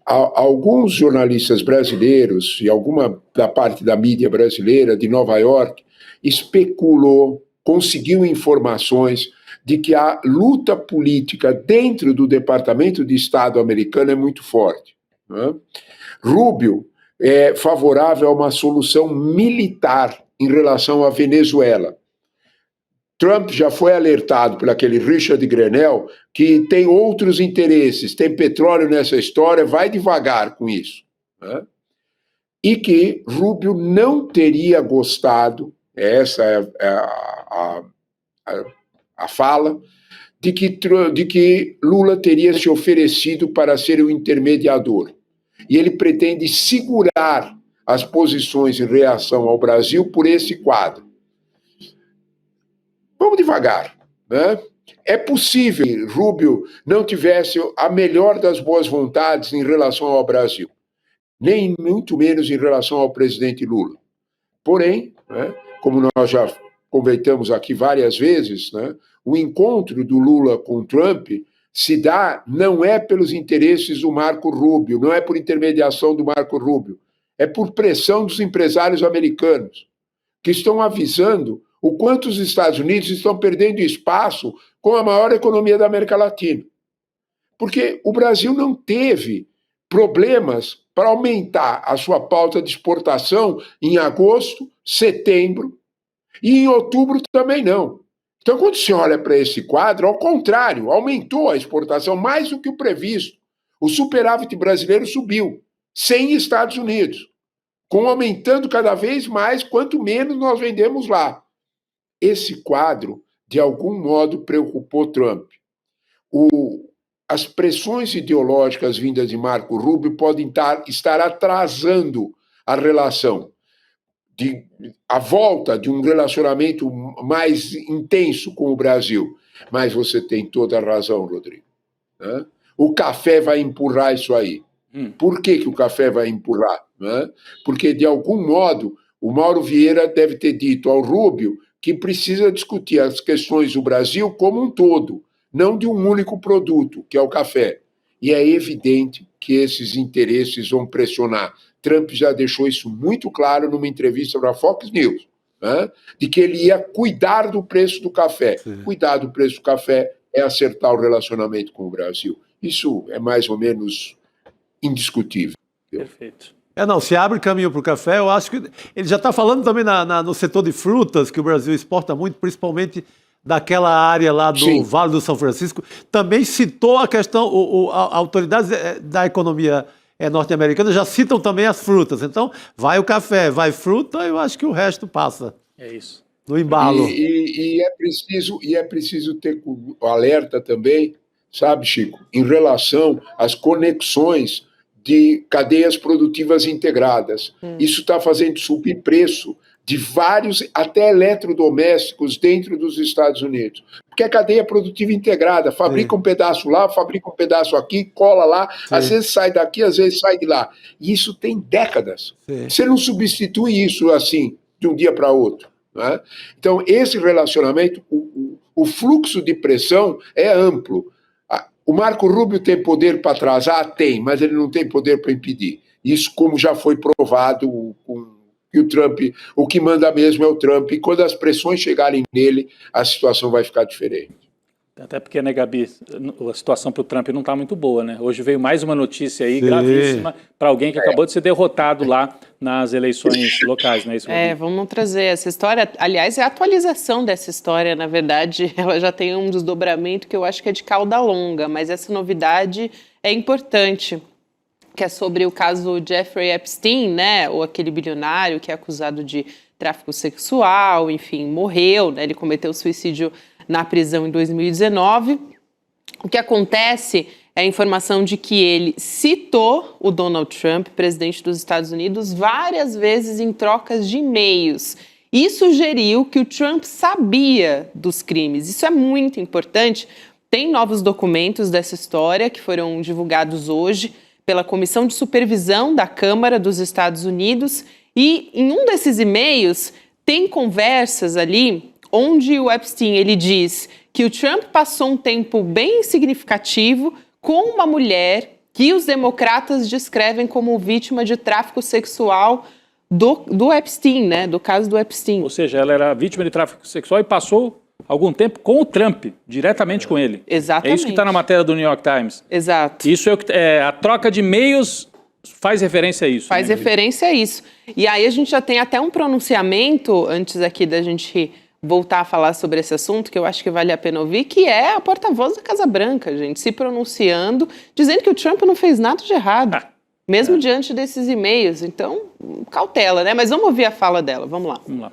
Alguns jornalistas brasileiros e alguma da parte da mídia brasileira de Nova York especulou, conseguiu informações de que a luta política dentro do Departamento de Estado americano é muito forte. Né? Rubio é favorável a uma solução militar em relação à Venezuela. Trump já foi alertado por aquele Richard Grenell que tem outros interesses, tem petróleo nessa história, vai devagar com isso. Né? E que Rubio não teria gostado, essa é a fala, de que Lula teria se oferecido para ser o intermediador. E ele pretende segurar as posições em reação ao Brasil por esse quadro. Vamos devagar, né? É possível que Rubio não tivesse a melhor das boas vontades em relação ao Brasil, nem muito menos em relação ao presidente Lula. Porém, né, como nós já comentamos aqui várias vezes, né, o encontro do Lula com Trump se dá não é pelos interesses do Marco Rubio, não é por intermediação do Marco Rubio, é por pressão dos empresários americanos, que estão avisando o quanto os Estados Unidos estão perdendo espaço com a maior economia da América Latina. Porque o Brasil não teve problemas para aumentar a sua pauta de exportação em agosto, setembro, e em outubro também não. Então, quando se olha para esse quadro, ao contrário, aumentou a exportação mais do que o previsto. O superávit brasileiro subiu, sem Estados Unidos, com aumentando cada vez mais, quanto menos nós vendemos lá. Esse quadro, de algum modo, preocupou Trump. As pressões ideológicas vindas de Marco Rubio podem estar atrasando a relação, a volta de um relacionamento mais intenso com o Brasil. Mas você tem toda a razão, Rodrigo. Né? O café vai empurrar isso aí. Por que o café vai empurrar? Né? Porque, de algum modo, o Mauro Vieira deve ter dito ao Rubio que precisa discutir as questões do Brasil como um todo, não de um único produto, que é o café. E é evidente que esses interesses vão pressionar. Trump já deixou isso muito claro numa entrevista para a Fox News, né? De que ele ia cuidar do preço do café. Sim. Cuidar do preço do café é acertar o relacionamento com o Brasil. Isso é mais ou menos indiscutível. Perfeito. Não, se abre caminho para o café, eu acho que ele já está falando também no setor de frutas, que o Brasil exporta muito, principalmente daquela área lá do Sim. Vale do São Francisco. Também citou a questão, autoridades da economia norte-americana já citam também as frutas. Então, vai o café, vai fruta, eu acho que o resto passa. É isso. No embalo. E é preciso ter alerta também, sabe, Chico, em relação às conexões de cadeias produtivas integradas. Isso está fazendo subir preço de vários, até eletrodomésticos dentro dos Estados Unidos. Porque é cadeia produtiva integrada, fabrica um pedaço lá, fabrica um pedaço aqui, cola lá, às vezes sai daqui, às vezes sai de lá. E isso tem décadas. Você não substitui isso assim, de um dia para outro. Né? Então, esse relacionamento, o fluxo de pressão é amplo. O Marco Rubio tem poder para atrasar? Tem, mas ele não tem poder para impedir. Isso, como já foi provado que o Trump, o que manda mesmo é o Trump, e quando as pressões chegarem nele, a situação vai ficar diferente. Até porque, né, Gabi, a situação para o Trump não está muito boa, né? Hoje veio mais uma notícia aí gravíssima para alguém que acabou de ser derrotado lá nas eleições locais, né? Isso, vamos trazer essa história. Aliás, é a atualização dessa história, na verdade, ela já tem um desdobramento que eu acho que é de cauda longa, mas essa novidade é importante, que é sobre o caso Jeffrey Epstein, né? Ou aquele bilionário que é acusado de tráfico sexual, enfim, morreu, né? Ele cometeu suicídio na prisão em 2019. O que acontece é a informação de que ele citou o Donald Trump, presidente dos Estados Unidos, várias vezes em trocas de e-mails e sugeriu que o Trump sabia dos crimes. Isso é muito importante. Tem novos documentos dessa história que foram divulgados hoje pela Comissão de Supervisão da Câmara dos Estados Unidos e em um desses e-mails tem conversas ali onde o Epstein ele diz que o Trump passou um tempo bem significativo com uma mulher que os democratas descrevem como vítima de tráfico sexual do Epstein, né? Do caso do Epstein. Ou seja, ela era vítima de tráfico sexual e passou algum tempo com o Trump, diretamente com ele. Exatamente. É isso que está na matéria do New York Times. Exato. Isso a troca de e-mails faz referência a isso. Faz referência a isso. E aí a gente já tem até um pronunciamento, antes aqui da gente voltar a falar sobre esse assunto, que eu acho que vale a pena ouvir, que é a porta-voz da Casa Branca, gente, se pronunciando, dizendo que o Trump não fez nada de errado, mesmo diante desses e-mails. Então, cautela, né? Mas vamos ouvir a fala dela, vamos lá. Vamos lá.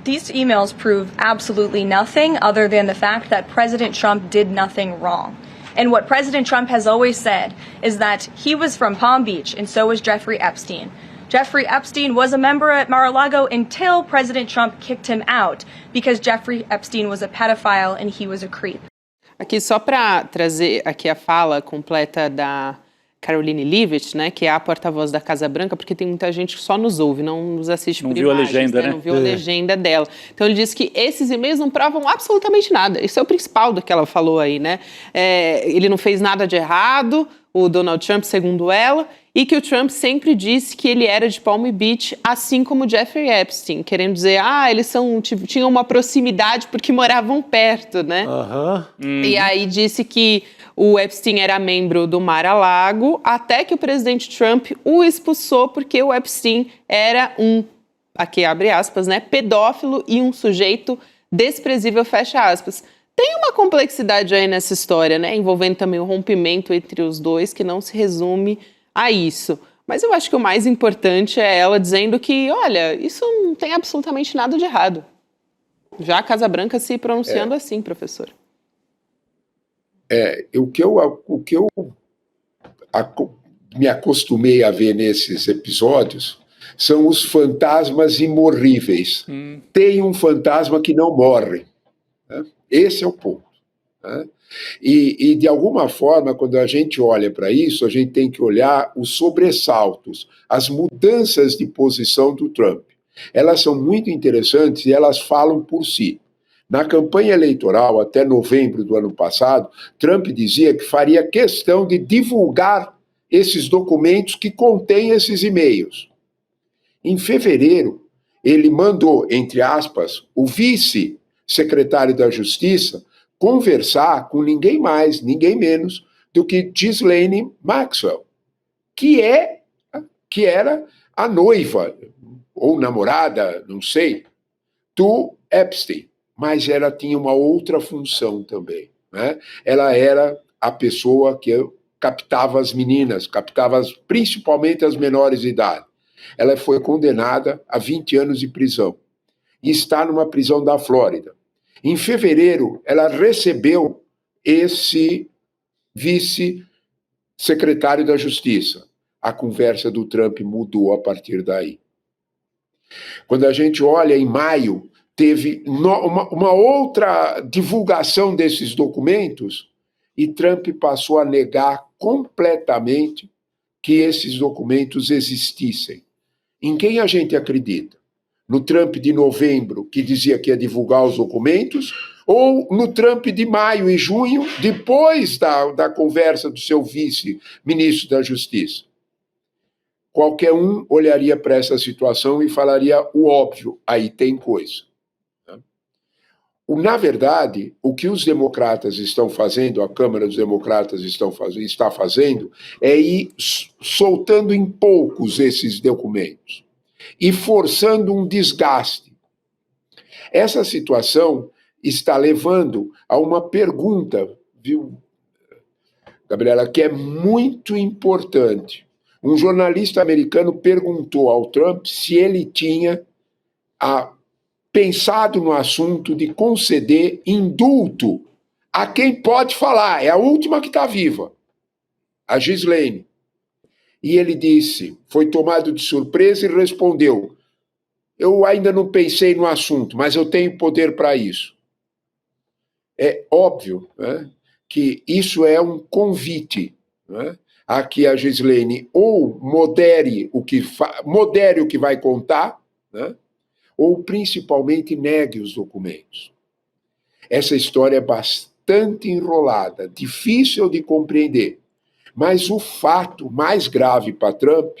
These emails prove absolutely nothing other than the fact that President Trump did nothing wrong. And what President Trump has always said is that he was from Palm Beach, and so was Jeffrey Epstein. Jeffrey Epstein was a member at Mar-a-Lago until President Trump kicked him out because Jeffrey Epstein was a pedophile and he was a creep. Aqui só para trazer aqui a fala completa da Karoline Leavitt, né, que é a porta-voz da Casa Branca, porque tem muita gente que só nos ouve, não nos assiste por imagens. Não viu a legenda, né? Não viu a legenda dela. Então ele disse que esses e-mails não provam absolutamente nada. Isso é o principal do que ela falou aí, né? Ele não fez nada de errado, o Donald Trump, segundo ela, e que o Trump sempre disse que ele era de Palm Beach, assim como Jeffrey Epstein, querendo dizer, eles tinham uma proximidade porque moravam perto, né? E aí disse que o Epstein era membro do Mar-a-Lago, até que o presidente Trump o expulsou porque o Epstein era aqui abre aspas, né, pedófilo e um sujeito desprezível, fecha aspas. Tem uma complexidade aí nessa história, né, envolvendo também o rompimento entre os dois, que não se resume a isso. Mas eu acho que o mais importante é ela dizendo que, olha, isso não tem absolutamente nada de errado. Já a Casa Branca se pronunciando assim, professor. O que eu me acostumei a ver nesses episódios são os fantasmas imorríveis. Tem um fantasma que não morre. Né? Esse é o ponto. Né? E, de alguma forma, quando a gente olha para isso, a gente tem que olhar os sobressaltos, as mudanças de posição do Trump. Elas são muito interessantes e elas falam por si. Na campanha eleitoral, até novembro do ano passado, Trump dizia que faria questão de divulgar esses documentos que contêm esses e-mails. Em fevereiro, ele mandou, entre aspas, o vice-secretário da Justiça conversar com ninguém mais, ninguém menos do que Ghislaine Maxwell, que era a noiva, ou namorada, não sei, do Epstein. Mas ela tinha uma outra função também. Né? Ela era a pessoa que captava as meninas, captava principalmente as menores de idade. Ela foi condenada a 20 anos de prisão e está numa prisão da Flórida. Em fevereiro, ela recebeu esse vice-secretário da Justiça. A conversa do Trump mudou a partir daí. Quando a gente olha em maio, teve uma outra divulgação desses documentos e Trump passou a negar completamente que esses documentos existissem. Em quem a gente acredita? No Trump de novembro, que dizia que ia divulgar os documentos, ou no Trump de maio e junho, depois da conversa do seu vice-ministro da Justiça? Qualquer um olharia para essa situação e falaria o óbvio, aí tem coisa. Na verdade, o que os democratas estão fazendo, a Câmara dos Democratas está fazendo, é ir soltando em poucos esses documentos e forçando um desgaste. Essa situação está levando a uma pergunta, viu, Gabriela, que é muito importante. Um jornalista americano perguntou ao Trump se ele tinha pensado no assunto de conceder indulto a quem pode falar, é a última que está viva, a Ghislaine. E ele disse, foi tomado de surpresa e respondeu, eu ainda não pensei no assunto, mas eu tenho poder para isso. É óbvio, né, que isso é um convite, né, a que a Ghislaine ou modere o que vai contar, né, ou principalmente negue os documentos. Essa história é bastante enrolada, difícil de compreender, mas o fato mais grave para Trump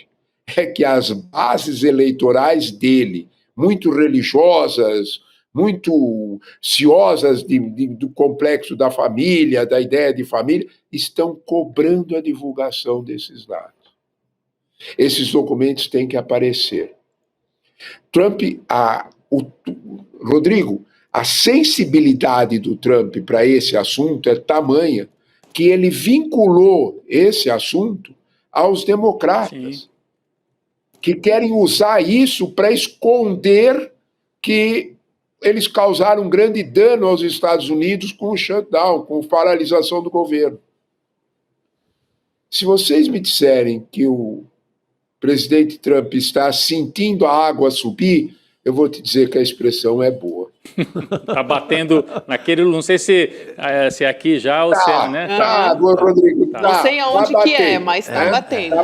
é que as bases eleitorais dele, muito religiosas, muito ciosas do complexo da família, da ideia de família, estão cobrando a divulgação desses dados. Esses documentos têm que aparecer. Rodrigo, a sensibilidade do Trump para esse assunto é tamanha que ele vinculou esse assunto aos democratas, que querem usar isso para esconder que eles causaram um grande dano aos Estados Unidos com o shutdown, com a paralisação do governo. Se vocês me disserem que o presidente Trump está sentindo a água subir, eu vou te dizer que a expressão é boa. Está batendo naquele, não sei se aqui já ou se, né? Rodrigo. Não sei aonde que é, mas está batendo.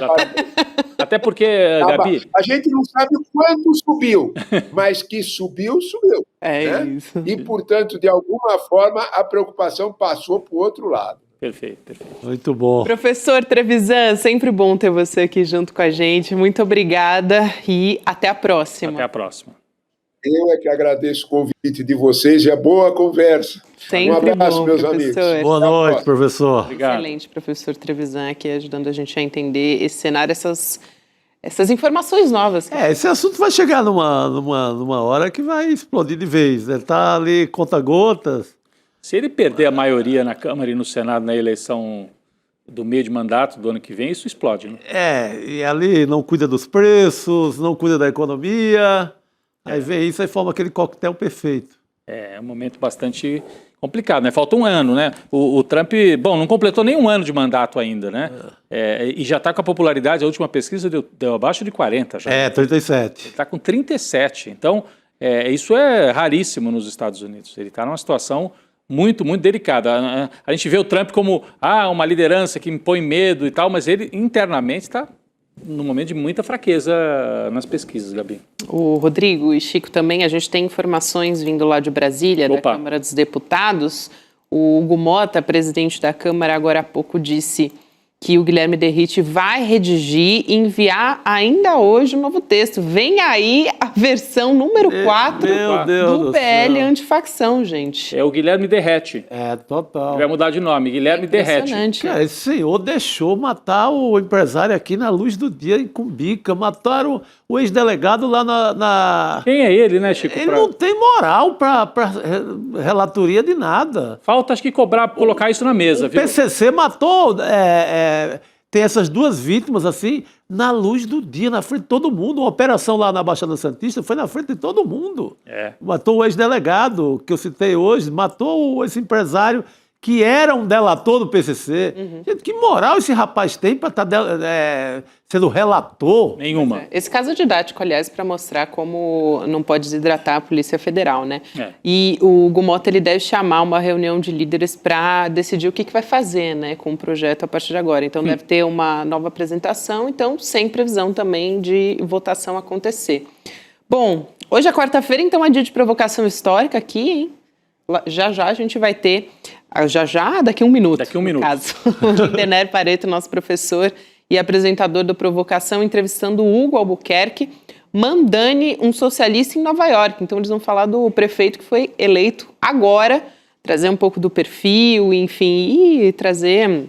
Até porque, Gabi... A gente não sabe o quanto subiu, mas que subiu, subiu. É isso. E, portanto, de alguma forma, a preocupação passou para o outro lado. Perfeito. Muito bom. Professor Trevisan, sempre bom ter você aqui junto com a gente. Muito obrigada e até a próxima. Até a próxima. Eu é que agradeço o convite de vocês e a boa conversa. Sempre um abraço, bom, meus professor. amigos. Boa noite, professor. Obrigado. Excelente, professor Trevisan, aqui ajudando a gente a entender esse cenário, essas informações novas. Esse assunto vai chegar numa hora que vai explodir de vez. Ele está ali conta-gotas. Se ele perder a maioria na Câmara e no Senado na eleição do meio de mandato do ano que vem, isso explode, né? E ali não cuida dos preços, não cuida da economia. Aí vem isso e forma aquele coquetel perfeito. É um momento bastante complicado, né? Falta um ano, né? O Trump, não completou nem um ano de mandato ainda, né? E já está com a popularidade, a última pesquisa deu abaixo de 40 já. 37. Ele está com 37. Então, isso é raríssimo nos Estados Unidos. Ele está numa situação muito, muito delicada. A gente vê o Trump como uma liderança que impõe medo e tal, mas ele internamente está num momento de muita fraqueza nas pesquisas, Gabi. O Rodrigo e Chico também, a gente tem informações vindo lá de Brasília, da Câmara dos Deputados. O Hugo Mota, presidente da Câmara, agora há pouco disse que o Guilherme Derrite vai redigir e enviar ainda hoje um novo texto. Vem aí a versão número 4 do PL antifacção, gente. É o Guilherme Derrete. Total. Ele vai mudar de nome, Guilherme Derrete. Cara, esse senhor deixou matar o empresário aqui na luz do dia, em Cumbica. Mataram o ex-delegado lá na... Quem é ele, né, Chico? Ele não tem moral para relatoria de nada. Falta, acho que colocar isso na mesa, viu? O PCC matou... tem essas duas vítimas, assim, na luz do dia, na frente de todo mundo. Uma operação lá na Baixada Santista foi na frente de todo mundo. Matou o ex-delegado, que eu citei hoje, matou esse empresário que era um delator do PCC. Gente, que moral esse rapaz tem para estar sendo relator? Nenhuma. Esse caso é didático, aliás, para mostrar como não pode desidratar a Polícia Federal, né? E o Hugo Mota, ele deve chamar uma reunião de líderes para decidir o que vai fazer, né, com o projeto a partir de agora. Então, deve ter uma nova apresentação, então, sem previsão também de votação acontecer. Bom, hoje é quarta-feira, então é dia de provocação histórica aqui, hein? Já a gente vai ter... daqui a um minuto. Daqui a um minuto. Caso. O Lindenber Pareto, nosso professor e apresentador do Provocação, entrevistando o Hugo Albuquerque, Mamdani, um socialista em Nova York. Então, eles vão falar do prefeito que foi eleito agora, trazer um pouco do perfil, enfim, e trazer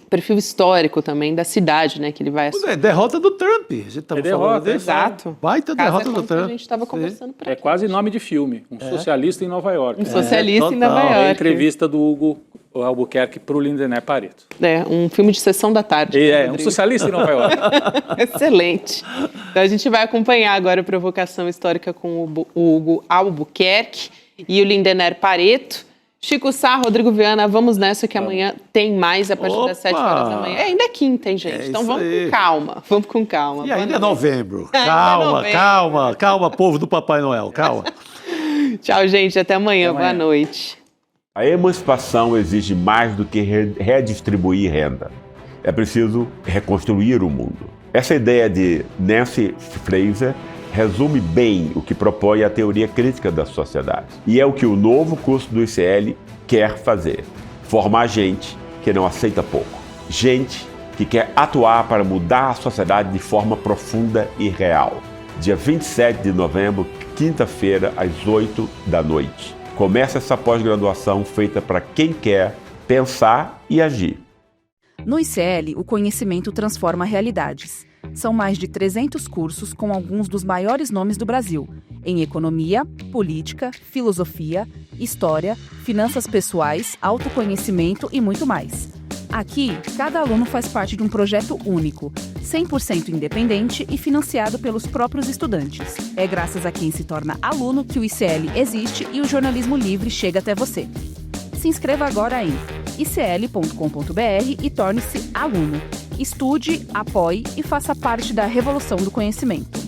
perfil histórico também da cidade, né, que ele vai assumir. Derrota do Trump. A gente estava falando disso. Exato. Baita derrota do Trump. A gente estava conversando por aqui. É quase nome de filme. Um socialista em Nova York. Um socialista em Nova York. É a entrevista do Hugo Albuquerque para o Lindenber Pareto. Um filme de sessão da tarde. Um socialista em Nova York. Excelente. Então a gente vai acompanhar agora a provocação histórica com o Hugo Albuquerque e o Lindenber Pareto. Chico Sá, Rodrigo Viana, vamos nessa que amanhã tem mais a partir das 7 horas da manhã. Ainda é quinta, hein, gente? Então vamos com calma. Vamos com calma. E ainda é novembro. Calma, povo do Papai Noel, calma. Tchau, gente. Até amanhã. Boa noite. A emancipação exige mais do que redistribuir renda. É preciso reconstruir o mundo. Essa ideia de Nancy Fraser resume bem o que propõe a teoria crítica da sociedade. E é o que o novo curso do ICL quer fazer. Formar gente que não aceita pouco. Gente que quer atuar para mudar a sociedade de forma profunda e real. Dia 27 de novembro, quinta-feira, às 8 da noite. Começa essa pós-graduação feita para quem quer pensar e agir. No ICL, o conhecimento transforma realidades. São mais de 300 cursos com alguns dos maiores nomes do Brasil, em economia, política, filosofia, história, finanças pessoais, autoconhecimento e muito mais. Aqui, cada aluno faz parte de um projeto único, 100% independente e financiado pelos próprios estudantes. É graças a quem se torna aluno que o ICL existe e o jornalismo livre chega até você. Se inscreva agora em icl.com.br e torne-se aluno. Estude, apoie e faça parte da revolução do conhecimento.